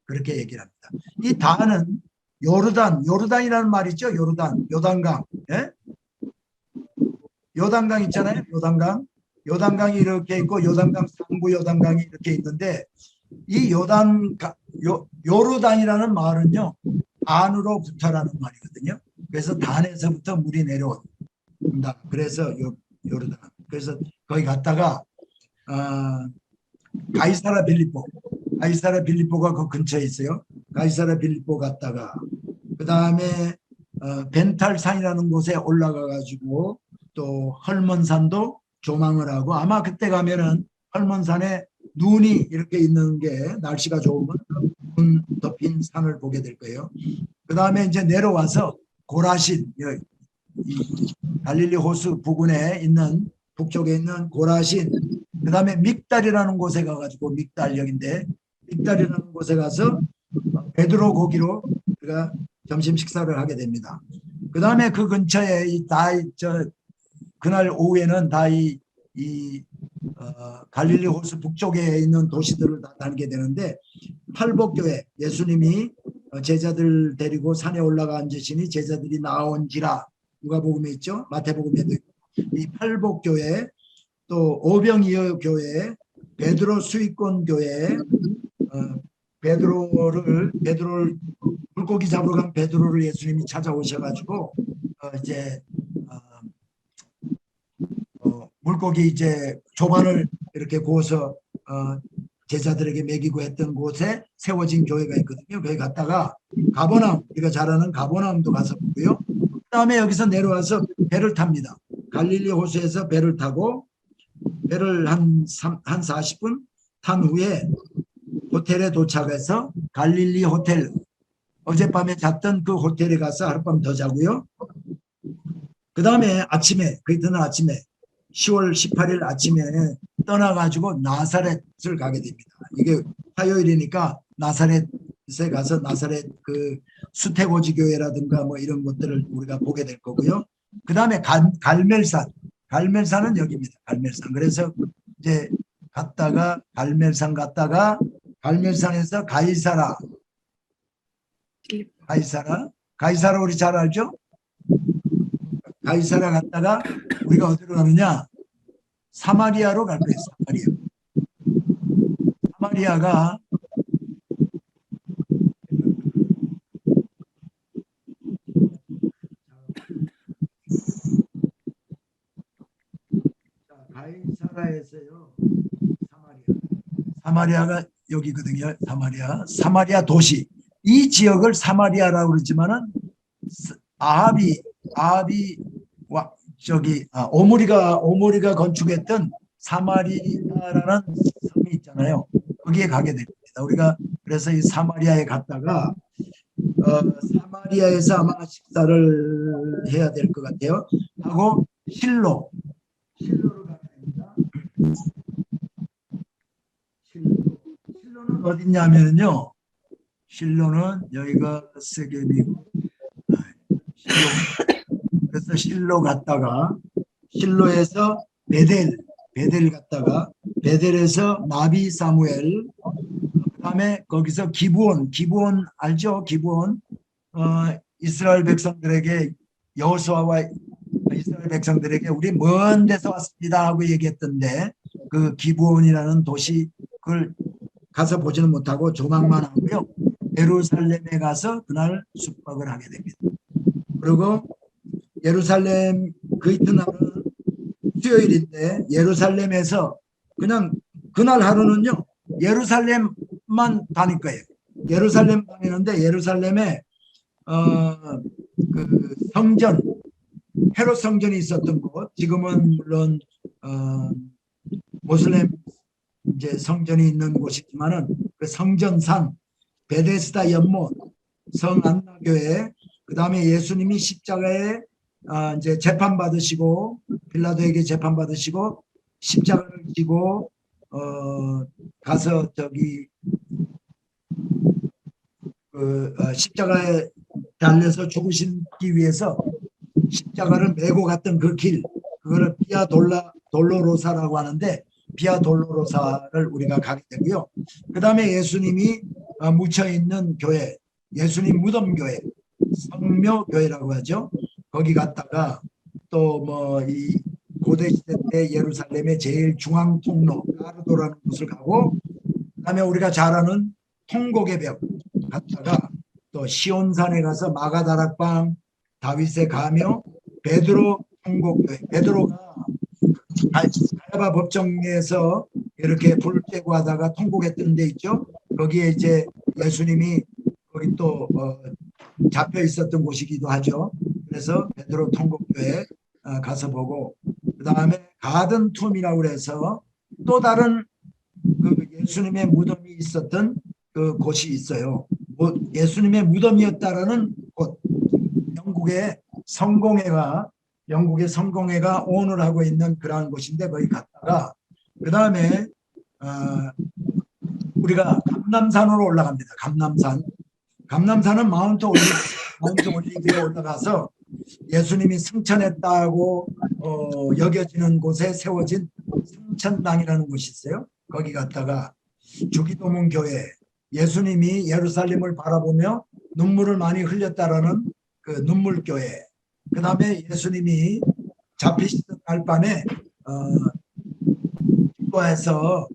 그렇게 얘기를 합니다. 이 단은 요르단이라는 말 있죠. 요단강. 예? 요단강 있잖아요. 요단강이 이렇게 있고 요단강 상부 요단강이 이렇게 있는데 이 요르단이라는 말은요. 단으로부터라는 말이거든요. 그래서 단에서부터 물이 내려온다. 그래서 요르단. 그래서 거기 갔다가 가이사라 빌립보가 그 근처에 있어요. 가이사라 빌립보 갔다가 그 다음에 벤탈산이라는 곳에 올라가 가지고 또 헐몬산도 조망을 하고 아마 그때 가면은 헐몬산에 눈이 이렇게 있는 게 날씨가 좋으면 눈 덮인 산을 보게 될 거예요. 그 다음에 이제 내려와서 고라신, 이 갈릴리 호수 부근에 있는 북쪽에 있는 고라신, 그 다음에 믹달이라는 곳에 가가지고 믹달역인데 믹달이라는 곳에 가서 베드로 고기로 우리가 점심 식사를 하게 됩니다. 그 다음에 그 근처에 그날 오후에는 다 갈릴리 호수 북쪽에 있는 도시들을 다 다니게 되는데 팔복교회, 예수님이 제자들 데리고 산에 올라가 앉으시니 제자들이 나온지라 누가복음에 있죠. 마태복음에도 있고 이 팔복교회, 또 오병이어 교회, 베드로 수익권 교회, 베드로를 물고기 잡으러 간 베드로를 예수님이 찾아오셔가지고 물고기 이제 조반을 이렇게 구워서 제자들에게 먹이고 했던 곳에 세워진 교회가 있거든요. 거기 갔다가 가버나움, 우리가 잘 아는 가버나움도 가서 보고요. 그 다음에 여기서 내려와서 배를 탑니다. 갈릴리 호수에서 배를 타고 배를 한 40분 탄 후에 호텔에 도착해서 갈릴리 호텔, 어젯밤에 잤던 그 호텔에 가서 하룻밤 더 자고요. 그 다음에 아침에, 그 이튿날 아침에 10월 18일 아침에 떠나가지고 나사렛을 가게 됩니다. 이게 화요일이니까 나사렛에 가서 나사렛 그 수태고지 교회라든가 뭐 이런 것들을 우리가 보게 될 거고요. 그 다음에 갈멜산은 여기입니다. 갈멜산. 그래서 이제 갔다가 갈멜산 갔다가 갈멜산에서 가이사라 우리 잘 알죠? 가이사라 갔다가 우리가 어디로 가느냐? 사마리아로 갈 거예요. 사마리아가 가이사라에서요. 사마리아가 여기거든요. 사마리아 도시. 이 지역을 사마리아라고 그러지만은 오므리가 건축했던 사마리아라는 섬이 있잖아요. 거기에 가게 됩니다. 우리가 그래서 이 사마리아에 갔다가 사마리아에서 아마 식사를 해야 될 것 같아요. 하고 실로로 가게 됩니다. 실로는 어딨냐면요. 실로는 여기가 세겜이고 그래서 실로 갔다가 실로에서 베델 갔다가 베델에서 나비 사무엘, 그다음에 거기서 기브온 알죠? 기브온 이스라엘 백성들에게 여호수아와 이스라엘 백성들에게 우리 먼 데서 왔습니다 하고 얘기했던데 그 기브온이라는 도시 그걸 가서 보지는 못하고 조망만 하고요. 예루살렘에 가서 그날 숙박을 하게 됩니다. 그리고 예루살렘 그 이튿날은 수요일인데 예루살렘에서 그냥 그날 하루는요 예루살렘만 다닐 거예요. 예루살렘 다니는데 예루살렘에 그 성전 헤롯 성전이 있었던 곳, 지금은 물론 모슬렘 이제 성전이 있는 곳이지만은 그 성전산 베데스다 연못 성안나교회, 그 다음에 예수님이 십자가에 이제 재판 받으시고 빌라도에게 재판 받으시고 십자가를 지고 가서 십자가에 달려서 죽으시기 위해서 십자가를 메고 갔던 그 길, 그거를 비아 돌로로사라고 하는데 비아 돌로로사를 우리가 가게 되고요. 그 다음에 예수님이 묻혀 있는 교회, 예수님 무덤교회, 성묘교회라고 하죠. 거기 갔다가 또 뭐 이 고대 시대 때 예루살렘의 제일 중앙 통로 가르도라는 곳을 가고, 그다음에 우리가 잘 아는 통곡의 벽 갔다가 또 시온산에 가서 마가다락방, 다윗의 가며, 베드로 통곡교회, 베드로가 가야바 법정에서 이렇게 불 쬐고 하다가 통곡했던 데 있죠. 거기에 이제 예수님이 거기 또 잡혀 있었던 곳이기도 하죠. 그래서 베드로 통곡교회 가서 보고, 그 다음에 가든 툼이라고 해서 또 다른 그 예수님의 무덤이 있었던 그 곳이 있어요. 예수님의 무덤이었다라는 곳, 영국의 성공회가 오늘 하고 있는 그러한 곳인데 거기 갔다가 그 다음에 우리가 감남산으로 올라갑니다. 감남산은 마운트 올리브에 올라가서 예수님이 승천했다고 여겨지는 곳에 세워진 승천당이라는 곳이 있어요. 거기 갔다가 주기도문 교회, 예수님이 예루살렘을 바라보며 눈물을 많이 흘렸다라는 그 눈물교회, 그 다음에 예수님이 잡히시던 날 밤에 기도해서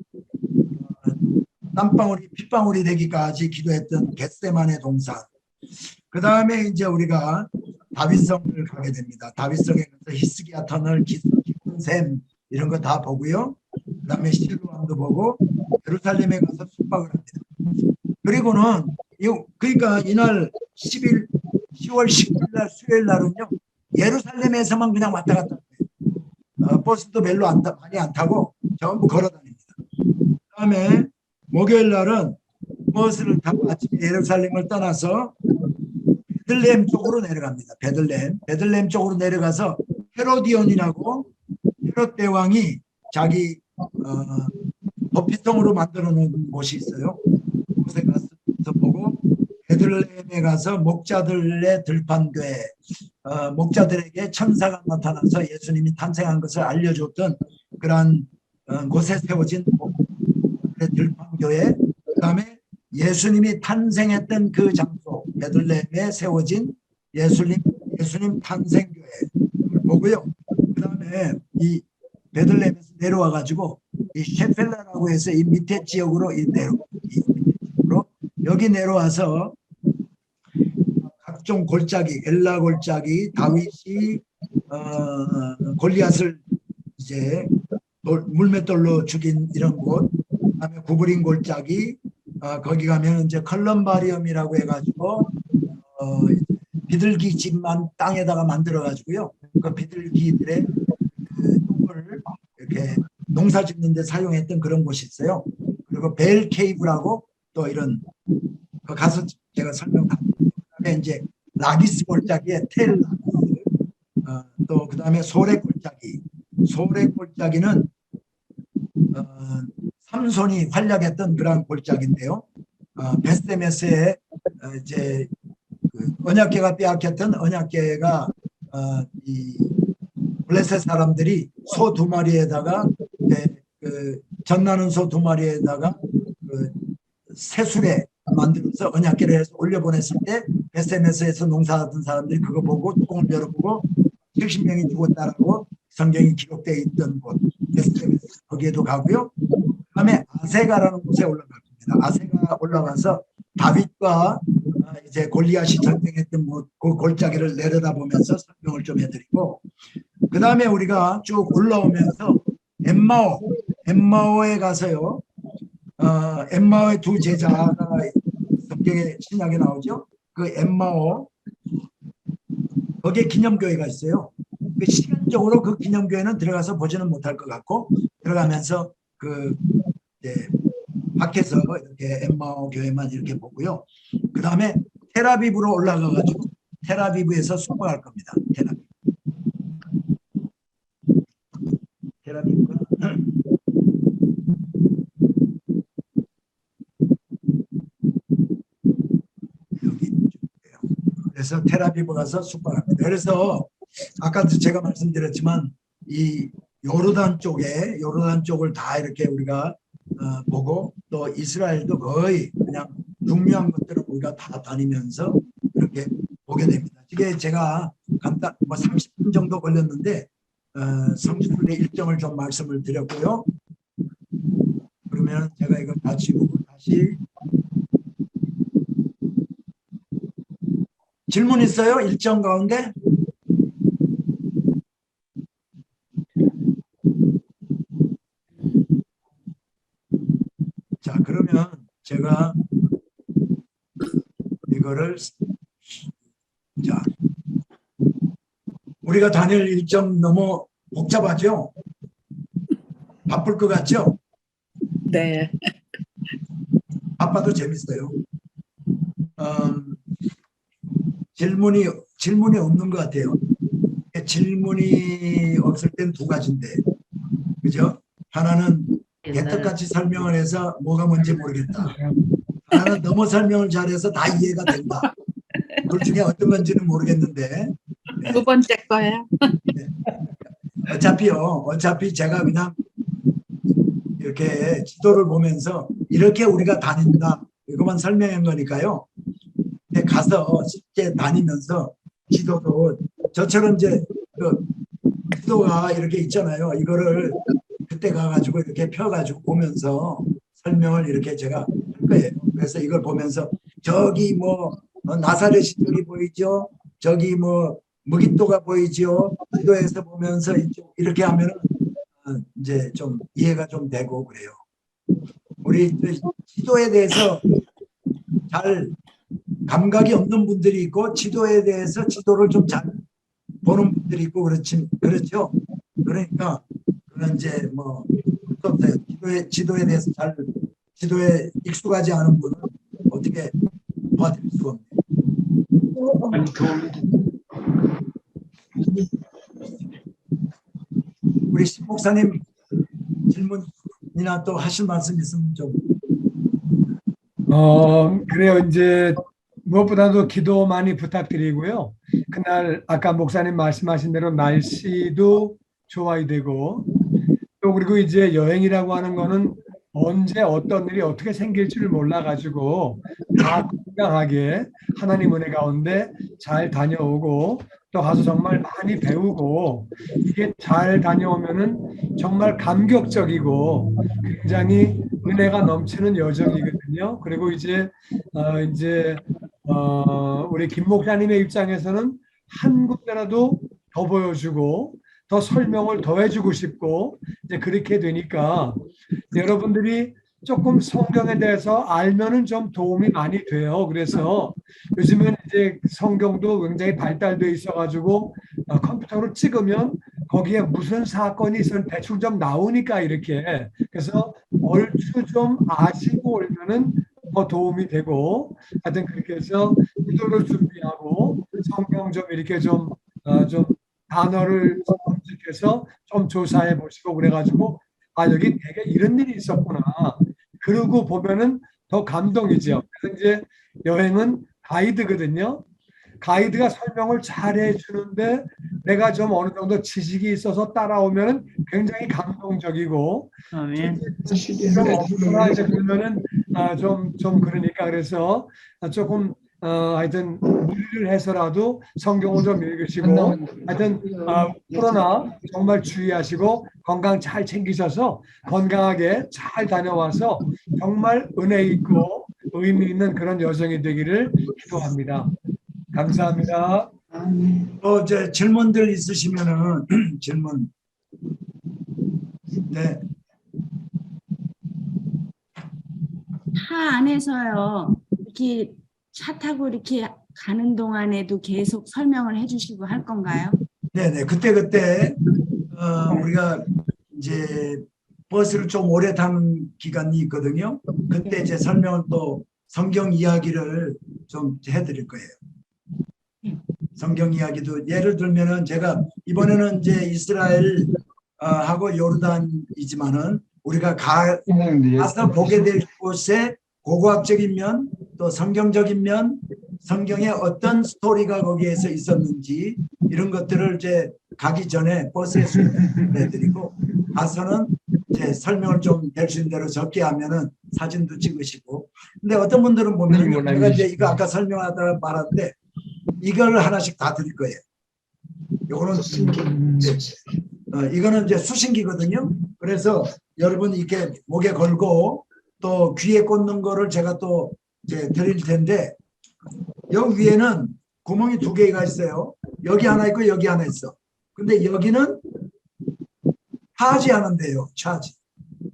땀방울이 핏방울이 되기까지 기도했던 겟세마네 동산, 그 다음에 이제 우리가 다윗성을 가게 됩니다. 다윗성에 가서 히스기야 터널, 깊은 샘 이런 거 다 보고요. 그 다음에 실로암도 보고 예루살렘에 가서 숙박을 합니다. 그리고는 그러니까 이날 10월 10일 날 수요일 날은요, 예루살렘에서만 그냥 왔다 갔다 해요. 버스도 별로 많이 안 타고 전부 걸어 다닙니다. 그 다음에 목요일 날은 버스를 타고 아침에 예루살렘을 떠나서 베들레헴 쪽으로 내려갑니다. 베들레헴 쪽으로 내려가서 헤로디온이라고 헤롯 대왕이 자기 도피성으로 만들어 놓은 곳이 있어요. 그곳에 가서 보고 베들레헴에 가서 목자들의 들판교회, 목자들에게 천사가 나타나서 예수님이 탄생한 것을 알려줬던 그러한 곳에 세워진 들판교회, 그 다음에 예수님이 탄생했던 그 장소 베들레헴에 세워진 예수님 탄생교회 보고요. 그 다음에 이 베들레헴에서 내려와 가지고 이 셰펠라라고 해서 이 밑에 지역으로 여기 내려와서 각종 골짜기, 엘라 골짜기, 다윗이 골리앗을 이제 물맷돌로 죽인 이런 곳, 그다음에 구부린 골짜기, 거기 가면 이제 컬럼바리움이라고 해가지고 비둘기 집만 땅에다가 만들어 가지고요. 그 비둘기들의 그 똥을 이렇게 농사 짓는 데 사용했던 그런 곳이 있어요. 그리고 벨 케이브라고 또 이런 그 가서 제가 설명 다 그다음에 이제 라기스 골짜기에 텔 또 그다음에 소렉 골짜기는 삼손이 활약했던 그런 골짜기인데요. 베스데메스에 이제 그 언약궤가 빼앗겼던 언약궤가 이 블레셋 사람들이 소 2마리에다가 그 젖나는 소 2마리에다가 그 새술에 만들어서 언약궤를 해서 올려보냈을 때 베스데메스에서 농사하던 사람들이 그거 보고 뚜껑을 열어보고 70명이 죽었다라고 성경이 기록되어 있던 곳 베스데메스 거기에도 가고요. 그다음에 아세가라는 곳에 올라갈 겁니다. 아세가 올라가서 다윗과 이제 골리앗이 전쟁했던 그 골짜기를 내려다보면서 설명을 좀 해드리고, 그 다음에 우리가 쭉 올라오면서 엠마오에 가서요. 엠마오의 두 제자가 성경에 신약에 나오죠. 그 엠마오 거기에 기념교회가 있어요. 그 시간적으로 그 기념교회는 들어가서 보지는 못할 것 같고 들어가면서 그 이제 밖에서 이렇게 엠마오 교회만 이렇게 보고요. 그 다음에 텔아비브로 올라가가지고 텔아비브에서 숙박할 겁니다. 텔아비브가 여기 있고요. 그래서 텔아비브 가서 숙박합니다. 그래서 아까도 제가 말씀드렸지만 이 요르단 쪽을 다 이렇게 우리가 보고 또 이스라엘도 거의 그냥 중요한 것들을 우리가 다 다니면서 이렇게 보게 됩니다. 이게 제가 간단 30분 정도 걸렸는데 성지순례 일정을 좀 말씀을 드렸고요. 그러면 제가 이걸 다 지우고 다시 질문 있어요? 일정 가운데? 자, 그러면 제가 이거를 자, 우리가 다닐 일정 너무 복잡하죠? 바쁠 것 같죠? 네. 나빠도 재밌어요. 질문이 없는 것 같아요. 질문이 없을 땐 두 가지인데, 그죠? 하나는 개떡같이 설명을 해서 뭐가 뭔지 모르겠다. 하나는 너무 설명을 잘해서 다 이해가 된다. 둘 중에 어떤 건지는 모르겠는데. 네. 두 번째 거예요. 네. 어차피 제가 그냥 이렇게 지도를 보면서 이렇게 우리가 다닌다. 이것만 설명한 거니까요. 근데 가서 실제 다니면서 지도도 저처럼 이제 그 지도가 이렇게 있잖아요. 이거를 그때 가가지고 이렇게 펴가지고 보면서 설명을 이렇게 제가 할 거예요. 그래서 이걸 보면서 저기 뭐 나사렛이 저기 보이죠? 저기 뭐 무깃도가 보이죠? 지도에서 보면서 이렇게 하면은 이제 좀 이해가 좀 되고 그래요. 우리 지도에 대해서 잘 감각이 없는 분들이 있고 지도에 대해서 지도를 좀 잘 보는 분들이 있고 그렇죠. 그러니까 그런 이제 뭐 지도에 대해서 지도에 익숙하지 않은 분은 어떻게 도와드릴 수가 없네요. 우리 신 목사님 질문이나 또 하실 말씀 있으면 좀. 그래요. 이제 무엇보다도 기도 많이 부탁드리고요. 그날 아까 목사님 말씀하신 대로 날씨도 좋아야 되고, 또 그리고 이제 여행이라고 하는 거는 언제 어떤 일이 어떻게 생길지를 몰라가지고 다 건강하게 하나님 은혜 가운데 잘 다녀오고, 또 가서 정말 많이 배우고, 이게 잘 다녀오면은 정말 감격적이고 굉장히 은혜가 넘치는 여정이거든요. 그리고 이제 우리 김 목사님의 입장에서는 한 군데라도 더 보여주고 더 설명을 더 해주고 싶고, 이제 그렇게 되니까 여러분들이 조금 성경에 대해서 알면은 좀 도움이 많이 돼요. 그래서 요즘은 이제 성경도 굉장히 발달돼 있어가지고 컴퓨터로 찍으면 거기에 무슨 사건이 있으면 대충 좀 나오니까 이렇게. 그래서 얼추 좀 아시고 오면은 더 도움이 되고, 하여튼 그렇게 해서 기도를 준비하고 성경 좀 이렇게 좀 단어를 검색해서 좀 조사해 보시고 그래가지고 여기 되게 이런 일이 있었구나. 그러고 보면은 더 감동이죠. 그래서 이제 여행은 가이드거든요. 가이드가 설명을 잘 해주는데 내가 좀 어느 정도 지식이 있어서 따라오면은 굉장히 감동적이고, 이제 그러면은 좀 그러니까, 그래서 조금 하여튼 무리를 해서라도 성경을 좀 읽으시고, 하여튼 코로나 정말 주의하시고 건강 잘 챙기셔서 건강하게 잘 다녀와서 정말 은혜 있고 의미 있는 그런 여정이 되기를 기도합니다. 감사합니다. 이제 질문들 있으시면은 질문. 네. 차 안에서요. 이렇게 차 타고 이렇게 가는 동안에도 계속 설명을 해주시고 할 건가요? 네네. 그때 우리가 이제 버스를 좀 오래 타는 기간이 있거든요. 그때 이제 설명을 또 성경 이야기를 좀 해드릴 거예요. 성경 이야기도 예를 들면은 제가 이번에는 이제 이스라엘 하고 요르단이지만은 우리가 가서 보게 될 곳에 고고학적인 면, 또 성경적인 면, 성경에 어떤 스토리가 거기에서 있었는지 이런 것들을 이제 가기 전에 버스에 해드리고, 가서는 이제 설명을 좀 될 수 있는 대로 적게 하면은 사진도 찍으시고. 근데 어떤 분들은 보면 내가 이제 이거 아까 설명하다가 말았는데 이걸 하나씩 다 드릴 거예요. 요거는 이거는 이제 수신기거든요. 그래서 여러분 이렇게 목에 걸고 또 귀에 꽂는 거를 제가 또 이제 드릴 텐데, 여기 위에는 구멍이 2개가 있어요. 여기 하나 있고 여기 하나 있어. 근데 여기는 차지하는데요. 차지.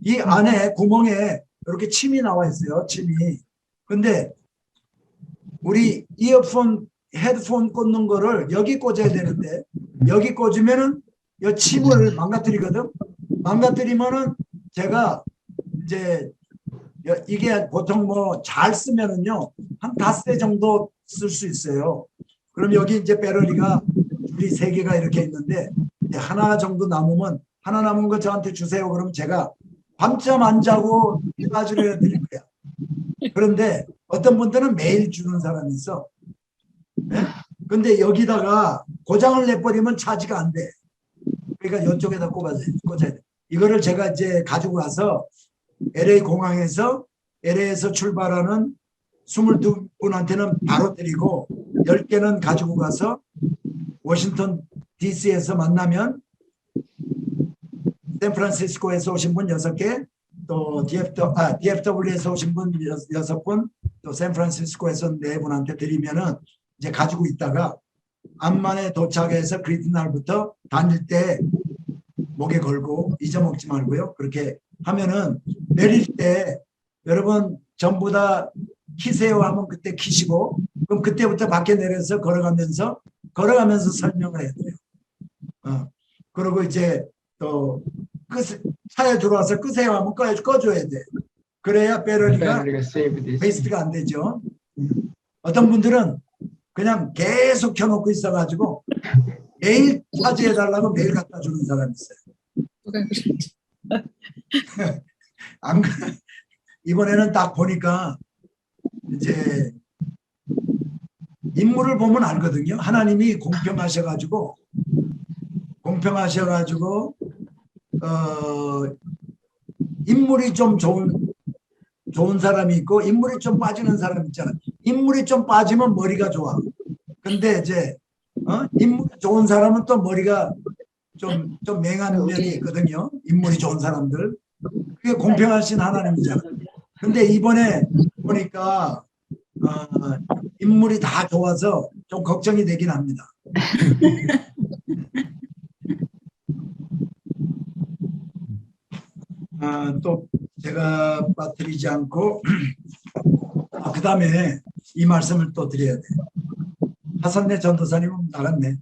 이 안에 구멍에 이렇게 침이 나와 있어요. 침이. 근데 우리 이어폰, 헤드폰 꽂는 거를 여기 꽂아야 되는데 여기 꽂으면은 이 침을 망가뜨리거든. 망가뜨리면은 제가 이제 이게 보통 뭐 잘 쓰면은요 한 5대 정도 쓸 수 있어요. 그럼 여기 이제 배럴이가 줄이 3개가 이렇게 있는데 이제 하나 정도 남으면 하나 남은 거 저한테 주세요. 그러면 제가 밤잠 안 자고 가지러 드릴 거야. 그런데 어떤 분들은 매일 주는 사람이 있어. 네? 근데 여기다가 고장을 내버리면 차지가 안 돼. 그러니까 이쪽에다 꽂아야 돼. 이거를 제가 이제 가지고 와서 LA 공항에서 LA에서 출발하는 22분한테는 바로 드리고 10개는 가지고 가서 워싱턴 DC에서 만나면 샌프란시스코에서 오신 분 6개, 또 DFW에서 오신 분 6분, 또 샌프란시스코에서 4분한테 드리면은 이제 가지고 있다가 암만에 도착해서 그 이튿날부터 다닐 때 목에 걸고 잊어먹지 말고요. 그렇게 하면은 내릴 때 여러분 전부 다 키세요 하면 그때 키시고 그럼 그때부터 밖에 내려서 걸어가면서 설명을 해야 돼요. 그리고 이제 또 차에 들어와서 끄세요 하면 꺼줘야 돼. 그래야 배터리가 베이스트가 안 되죠. 어떤 분들은 그냥 계속 켜놓고 있어가지고 매일 차지해달라고 매일 갖다 주는 사람이 있어요. 안 그래. 이번에는 딱 보니까 이제 인물을 보면 알거든요. 하나님이 공평하셔가지고 인물이 좀 좋은 사람이 있고 인물이 좀 빠지는 사람 있잖아. 인물이 좀 빠지면 머리가 좋아. 근데 이제 인물이 좋은 사람은 또 머리가 좀 맹한 면이 있거든요. 인물이 좋은 사람들. 그게 공평하신 하나님이잖아. 근데 이번에 보니까 인물이 다 좋아서 좀 걱정이 되긴 합니다. 또 제가 빠뜨리지 않고 그 다음에 이 말씀을 또 드려야 돼요. 하선내 전도사님은 나갔네.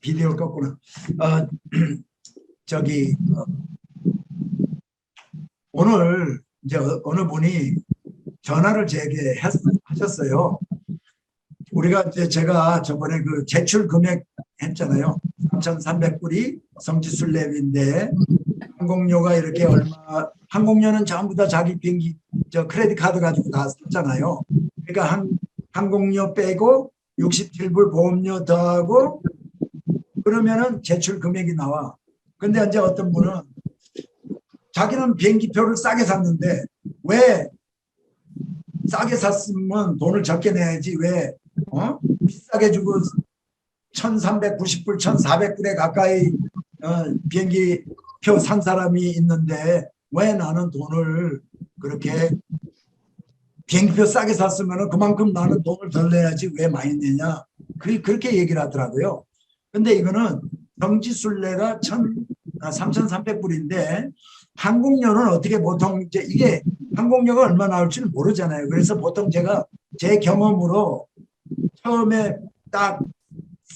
비디오를 껐구나. 오늘 이제 어느 분이 전화를 제게 하셨어요. 우리가 이제 제가 저번에 그 제출 금액 했잖아요. 3,300불이 성지순례비인데 항공료가 이렇게 얼마, 항공료는 전부 다 자기 비행기 크레딧 카드 가지고 다 썼잖아요. 그러니까 항공료 빼고 67불 보험료 더하고 그러면은 제출 금액이 나와. 근데 이제 어떤 분은 자기는 비행기표를 싸게 샀는데 왜 싸게 샀으면 돈을 적게 내야지 왜 비싸게 주고 1,390불, 1,400불에 가까이 비행기 표 산 사람이 있는데 왜 나는 돈을 그렇게 비행기표 싸게 샀으면 그만큼 나는 돈을 덜 내야지 왜 많이 내냐 그렇게 얘기를 하더라고요. 근데 이거는 성지순례가 3,300불인데 항공료는 어떻게 보통 이제 이게 항공료가 얼마 나올지는 모르잖아요. 그래서 보통 제가 제 경험으로 처음에 딱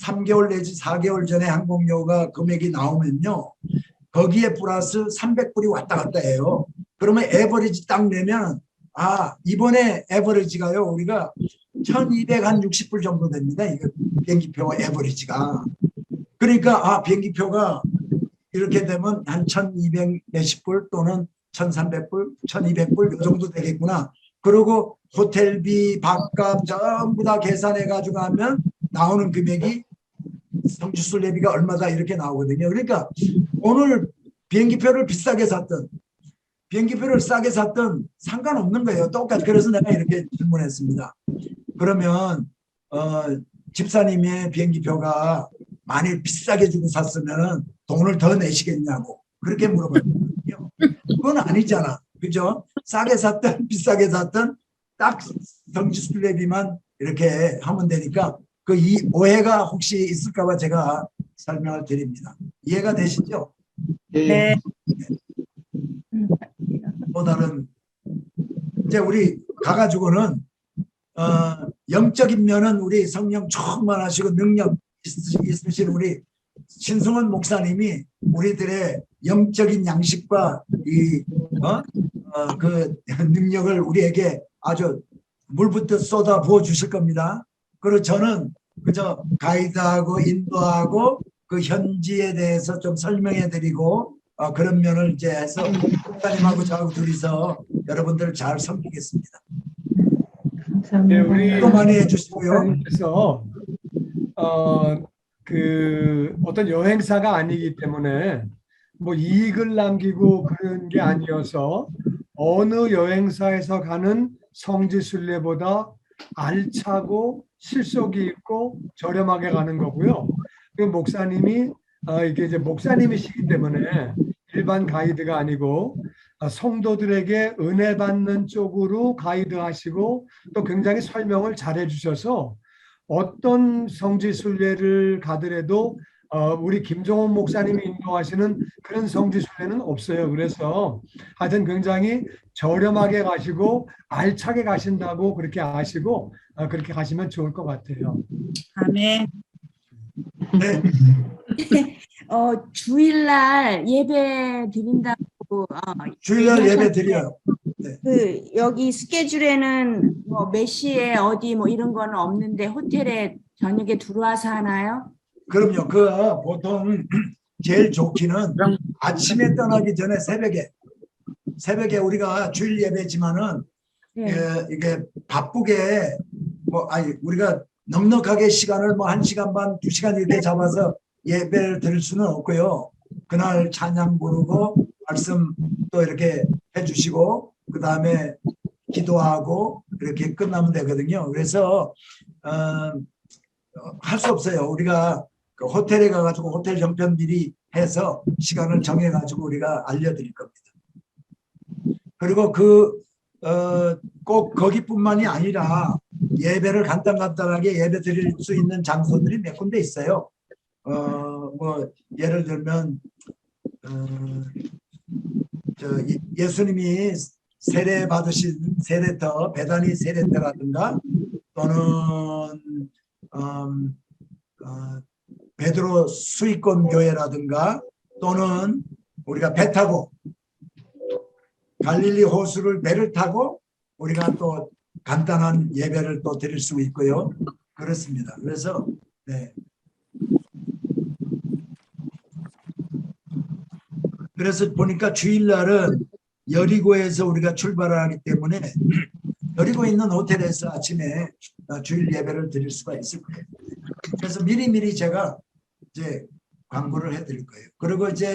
3개월 내지 4개월 전에 항공료가 금액이 나오면요. 거기에 플러스 300불이 왔다 갔다 해요. 그러면 에버리지 딱 내면 이번에 에버리지가요. 우리가 1,260불 정도 됩니다. 이거 비행기표 에버리지가. 그러니까 비행기표가 이렇게 되면 한 1,200 몇십 불 또는 1,300불, 1,200불 이 정도 되겠구나. 그리고 호텔비, 밥값 전부 다 계산해 가지고 하면 나오는 금액이 성지순례비가 얼마다 이렇게 나오거든요. 그러니까 오늘 비행기표를 비싸게 샀든 비행기표를 싸게 샀든 상관없는 거예요. 똑같이. 그래서 내가 이렇게 질문했습니다. 그러면 집사님의 비행기표가 만일 비싸게 주고 샀으면 돈을 더 내시겠냐고 그렇게 물어봤거든요. 그건 아니잖아. 그죠? 싸게 샀든 비싸게 샀든 딱 성지순례비만 이렇게 하면 되니까 이 오해가 혹시 있을까 봐 제가 설명을 드립니다. 이해가 되시죠? 네. 또 다른 이제 우리 가가지고는 영적인 면은 우리 성령 충만하시고 능력 있으신 우리 신승원 목사님이 우리들의 영적인 양식과 이 그 능력을 우리에게 아주 물부터 쏟아 부어 주실 겁니다. 그리고 저는 그저 가이드하고 인도하고 그 현지에 대해서 좀 설명해 드리고 그런 면을 이제 해서 목사님하고 저하고 둘이서 여러분들을 잘 섬기겠습니다. 네, 우리 또 많이 해주시고요. 목사님께서 그 어떤 여행사가 아니기 때문에 뭐 이익을 남기고 그런 게 아니어서 어느 여행사에서 가는 성지순례보다 알차고 실속이 있고 저렴하게 가는 거고요. 그 목사님이 이게 이제 목사님이시기 때문에 일반 가이드가 아니고 성도들에게 은혜 받는 쪽으로 가이드하시고 또 굉장히 설명을 잘해 주셔서 어떤 성지순례를 가더라도 우리 김종원 목사님이 인도하시는 그런 성지순례는 없어요. 그래서 하여튼 굉장히 저렴하게 가시고 알차게 가신다고 그렇게 아시고 그렇게 가시면 좋을 것 같아요. 아멘. 네. 주일날 예배 드린다고 주일날 예배 드려요. 그 여기 스케줄에는 뭐 몇 시에 어디 뭐 이런 거는 없는데 호텔에 저녁에 들어와서 하나요? 그럼요. 그 보통 제일 좋기는 아침에 떠나기 전에 새벽에 우리가 주일 예배지만은 이게 바쁘게 뭐 우리가 넉넉하게 시간을 뭐 1시간 반, 2시간 이렇게 잡아서 예배를 드릴 수는 없고요. 그날 찬양 부르고 말씀 또 이렇게 해주시고 그 다음에 기도하고 이렇게 끝나면 되거든요. 그래서 할 수 없어요. 우리가 그 호텔에 가가지고 호텔 정편 미리 해서 시간을 정해가지고 우리가 알려드릴 겁니다. 그리고 꼭 거기뿐만이 아니라 예배를 간단하게 예배 드릴 수 있는 장소들이 몇 군데 있어요. 뭐 예를 들면 예수님이 세례 받으신 세례터 베다니 세례터라든가 또는 베드로 수익권 교회라든가 또는 우리가 배 타고 갈릴리 호수를 배를 타고 우리가 또 간단한 예배를 또 드릴 수 있고요. 그렇습니다. 그래서 네. 그래서 보니까 주일날은 여리고에서 우리가 출발을 하기 때문에 여리고에 있는 호텔에서 아침에 주일 예배를 드릴 수가 있을 거예요. 그래서 미리미리 제가 이제 광고를 해드릴 거예요. 그리고 이제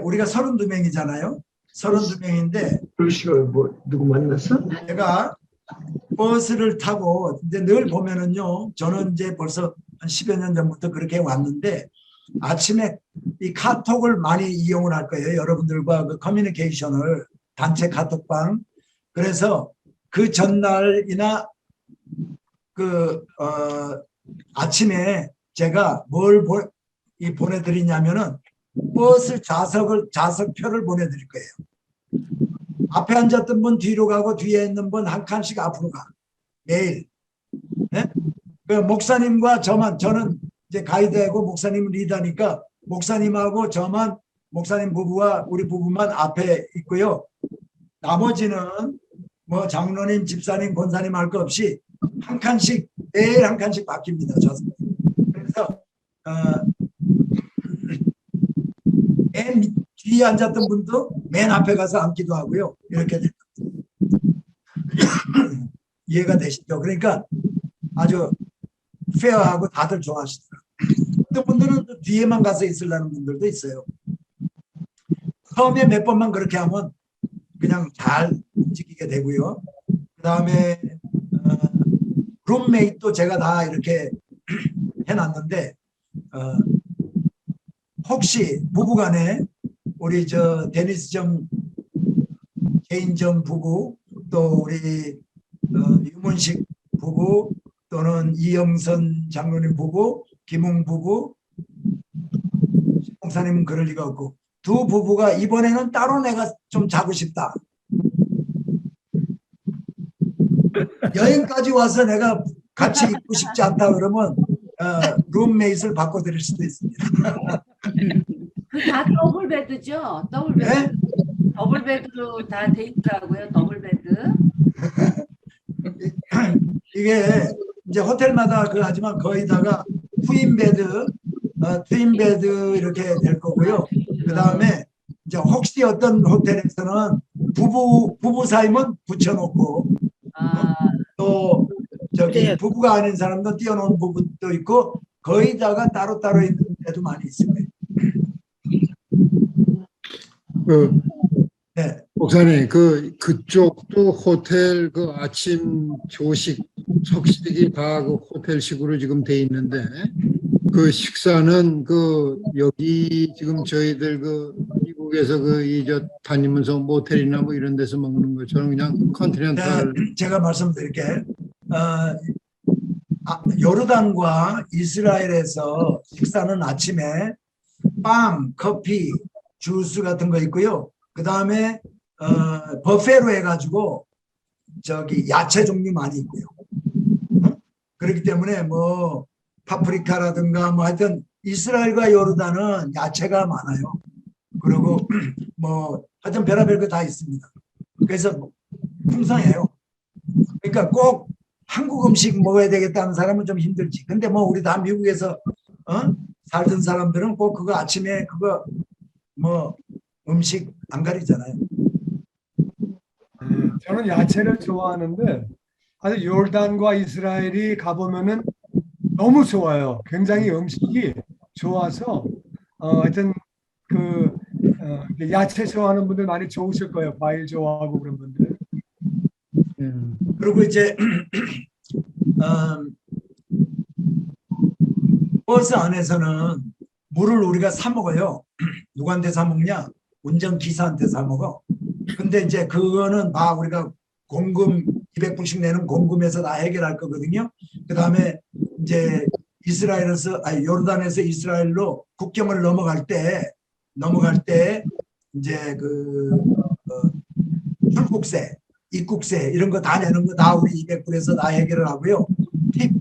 우리가 32명이잖아요. 32명인데 뭐 누구 만났어? 제가 버스를 타고 이제 늘 보면은요. 저는 이제 벌써 한 10여 년 전부터 그렇게 왔는데 아침에 이 카톡을 많이 이용을 할 거예요. 여러분들과 그 커뮤니케이션을 단체 카톡방. 그래서 그 전날이나 아침에 제가 뭘 보내드리냐면은 버스 좌석표를 보내드릴 거예요. 앞에 앉았던 분 뒤로 가고 뒤에 있는 분 한 칸씩 앞으로 가. 매일. 네? 그 목사님과 저는 이제 가이드하고 목사님 리더니까 목사님하고 저만 목사님 부부와 우리 부부만 앞에 있고요. 나머지는 뭐 장로님, 집사님, 권사님 할 거 없이 한 칸씩 매일 한 칸씩 바뀝니다. 그래서 맨 뒤에 앉았던 분도 맨 앞에 가서 앉기도 하고요. 이렇게 됩니다. 이해가 되시죠? 그러니까 아주 페어하고 다들 좋아하시더라고요. 어떤 분들은 또 뒤에만 가서 있으려는 분들도 있어요. 처음에 몇 번만 그렇게 하면 그냥 잘 움직이게 되고요. 그 다음에 룸메이트도 제가 다 이렇게 해놨는데 혹시 부부간에 우리 데니스 점 개인점 부부 또 우리 유문식 부부 또는 이영선 장로님 부부 김웅 부부 목사님은 그럴 리가 없고 두 부부가 이번에는 따로 내가 좀 자고 싶다. 여행까지 와서 내가 같이 있고 싶지 않다 그러면 룸메이트를 바꿔드릴 수도 있습니다. 그 다 더블 베드죠? 더블 베드. 네? 더블 베드로 다 돼 있더라고요. 더블 베드. 이게 이제 호텔마다 그 하지만 거의 다가 트윈 베드, 트윈 베드 이렇게 될 거고요. 그 다음에 이제 혹시 어떤 호텔에서는 부부 사이면 붙여놓고 또 저기 부부가 아닌 사람도 띄워놓은 부분도 있고 거의 다가 따로따로 있는 데도 많이 있습니다. 네. 목사님, 그쪽도 호텔 아침 조식, 석식이 다 호텔식으로 지금 돼 있는데, 그 식사는 여기 지금 저희들 미국에서 다니면서 모텔이나 뭐 이런 데서 먹는 것처럼 그냥 컨티넨탈. 네, 제가 말씀드릴게. 요르단과 이스라엘에서 식사는 아침에 빵, 커피, 주스 같은 거 있고요. 그 다음에 버페로 해가지고 저기 야채 종류 많이 있고요. 그렇기 때문에 뭐 파프리카라든가 뭐 하여튼 이스라엘과 요르단은 야채가 많아요. 그리고 뭐 하여튼 별의별 거 다 있습니다. 그래서 풍성해요. 그러니까 꼭 한국 음식 먹어야 되겠다는 사람은 좀 힘들지. 근데 뭐 우리 다 미국에서 살던 사람들은 꼭 그거 아침에 그거 뭐 음식 안 가리잖아요. 저는 야채를 좋아하는데 아주 요르단과 이스라엘이 가보면은 너무 좋아요. 굉장히 음식이 좋아서 하여튼 야채 좋아하는 분들 많이 좋으실 거예요. 과일 좋아하고 그런 분들. 그리고 이제 버스 안에서는 물을 우리가 사 먹어요. 누구한테 사 먹냐? 운전기사한테 사 먹어. 근데 이제 그거는 다 우리가 공금 200불씩 내는 공금에서 다 해결할 거거든요. 그 다음에 이제 요르단에서 이스라엘로 국경을 넘어갈 때 이제 출국세, 입국세 이런 거 다 내는 거 다 우리 200불에서 다 해결을 하고요. 팁,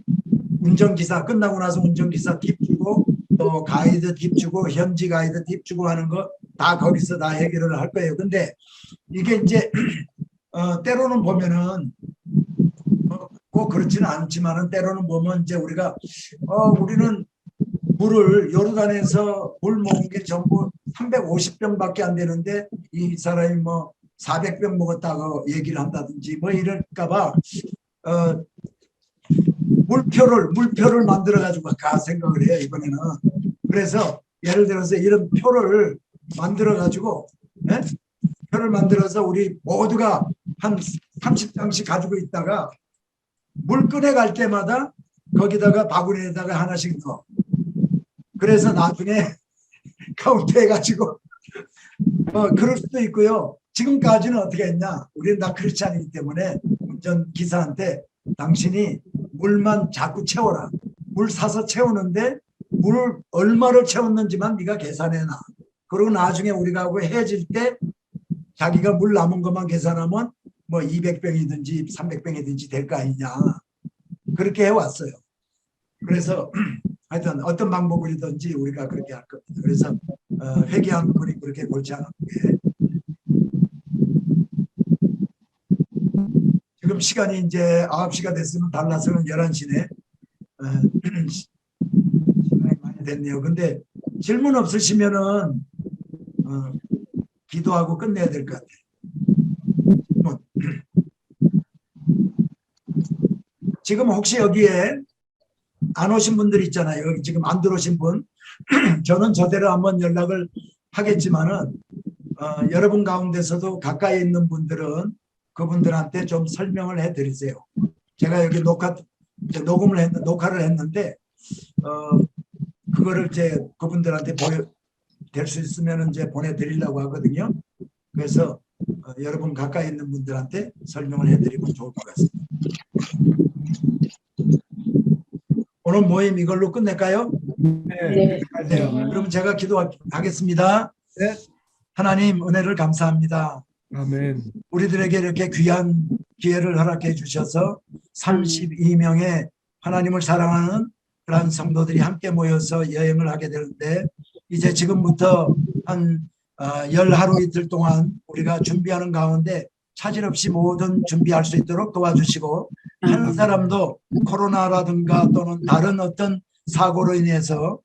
운전기사 끝나고 나서 운전기사 팁 주고 또 가이드 팁 주고 현지 가이드 팁 주고 하는 거 다 거기서 다 해결을 할 거예요. 근데 이게 이제 때로는 보면은 꼭 그렇지는 않지만은 때로는 보면 이제 우리가 우리는 물을 요르단에서 물 먹은 게 전부 350병밖에 안 되는데 이 사람이 뭐 400병 먹었다고 얘기를 한다든지 뭐 이럴까봐 물표를 만들어 가지고 가 생각을 해요 이번에는. 그래서 예를 들어서 이런 표를 만들어 가지고 표를 만들어서 우리 모두가 한 30장씩 가지고 있다가 물 꺼내 갈 때마다 거기다가 바구니에다가 하나씩 넣어. 그래서 나중에 카운트해 가지고 그럴 수도 있고요. 지금까지는 어떻게 했냐? 우리는 다 그렇지 않기 때문에 운전기사한테 당신이 물만 자꾸 채워라. 물 사서 채우는데 물을 얼마를 채웠는지만 네가 계산해놔. 그리고 나중에 우리가 하고 해질 때 자기가 물 남은 것만 계산하면 뭐 200병이든지 300병이든지 될 거 아니냐. 그렇게 해왔어요. 그래서 하여튼 어떤 방법이든지 우리가 그렇게 할 겁니다. 그래서 회개한 분이 그렇게 골치 않게. 지금 시간이 이제 9시가 됐으면 달라서는 11시네. 시간이 많이 됐네요. 근데 질문 없으시면은 기도하고 끝내야 될 것 같아요. 지금 혹시 여기에 안 오신 분들 있잖아요. 여기 지금 안 들어오신 분. 저는 저대로 한번 연락을 하겠지만은 여러분 가운데서도 가까이 있는 분들은 그분들한테 좀 설명을 해드리세요. 제가 여기 녹화를 했는데 그거를 이제 그분들한테 될 수 있으면 이제 보내드리려고 하거든요. 그래서 여러분 가까이 있는 분들한테 설명을 해드리면 좋을 것 같습니다. 오늘 모임 이걸로 끝낼까요? 네. 네. 그럼 제가 기도하겠습니다. 네. 하나님 은혜를 감사합니다. 아멘. 우리들에게 이렇게 귀한 기회를 허락해 주셔서 32명의 하나님을 사랑하는 그런 성도들이 함께 모여서 여행을 하게 되는데 이제 지금부터 한 열하루 이틀 동안 우리가 준비하는 가운데 차질 없이 모든 준비할 수 있도록 도와주시고 한 사람도 코로나라든가 또는 다른 어떤 사고로 인해서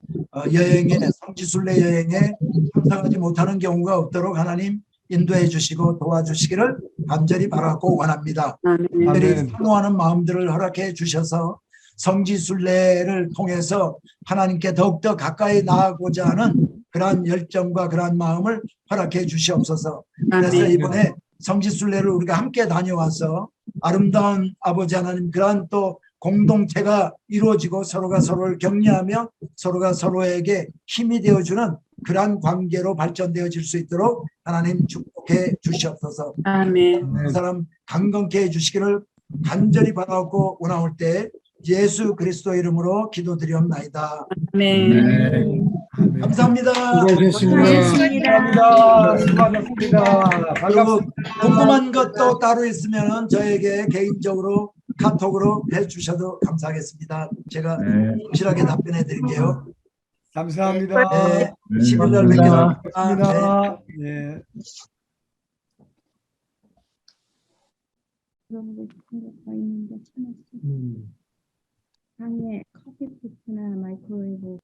여행에 성지순례 여행에 참석하지 못하는 경우가 없도록 하나님 인도해 주시고 도와주시기를 간절히 바라고 원합니다. 특별히 사모하는 마음들을 허락해 주셔서 성지순례를 통해서 하나님께 더욱더 가까이 나아가고자 하는 그러한 열정과 그러한 마음을 허락해 주시옵소서. 그래서 이번에 성지순례를 우리가 함께 다녀와서 아름다운 아버지 하나님 그러한 또 공동체가 이루어지고 서로가 서로를 격려하며 서로가 서로에게 힘이 되어주는 그러한 관계로 발전되어질 수 있도록 하나님 축복해 주시옵소서. 그 사람 강건케 해주시기를 간절히 바라고 원하올 때 예수 그리스도 이름으로 기도드리옵나이다. 감사합니다. 수고하셨습니다. 수고하셨습니다. 그리고 궁금한 것도 따로 있으면 저에게 개인적으로 카톡으로 해주셔도 감사하겠습니다. 제가 확실하게 답변해 드릴게요. 감사합니다. 네, 10일 뵙겠습니다. 네. 그런 거 있는데 참았어. 방에 커피포트나 마이크로웨이브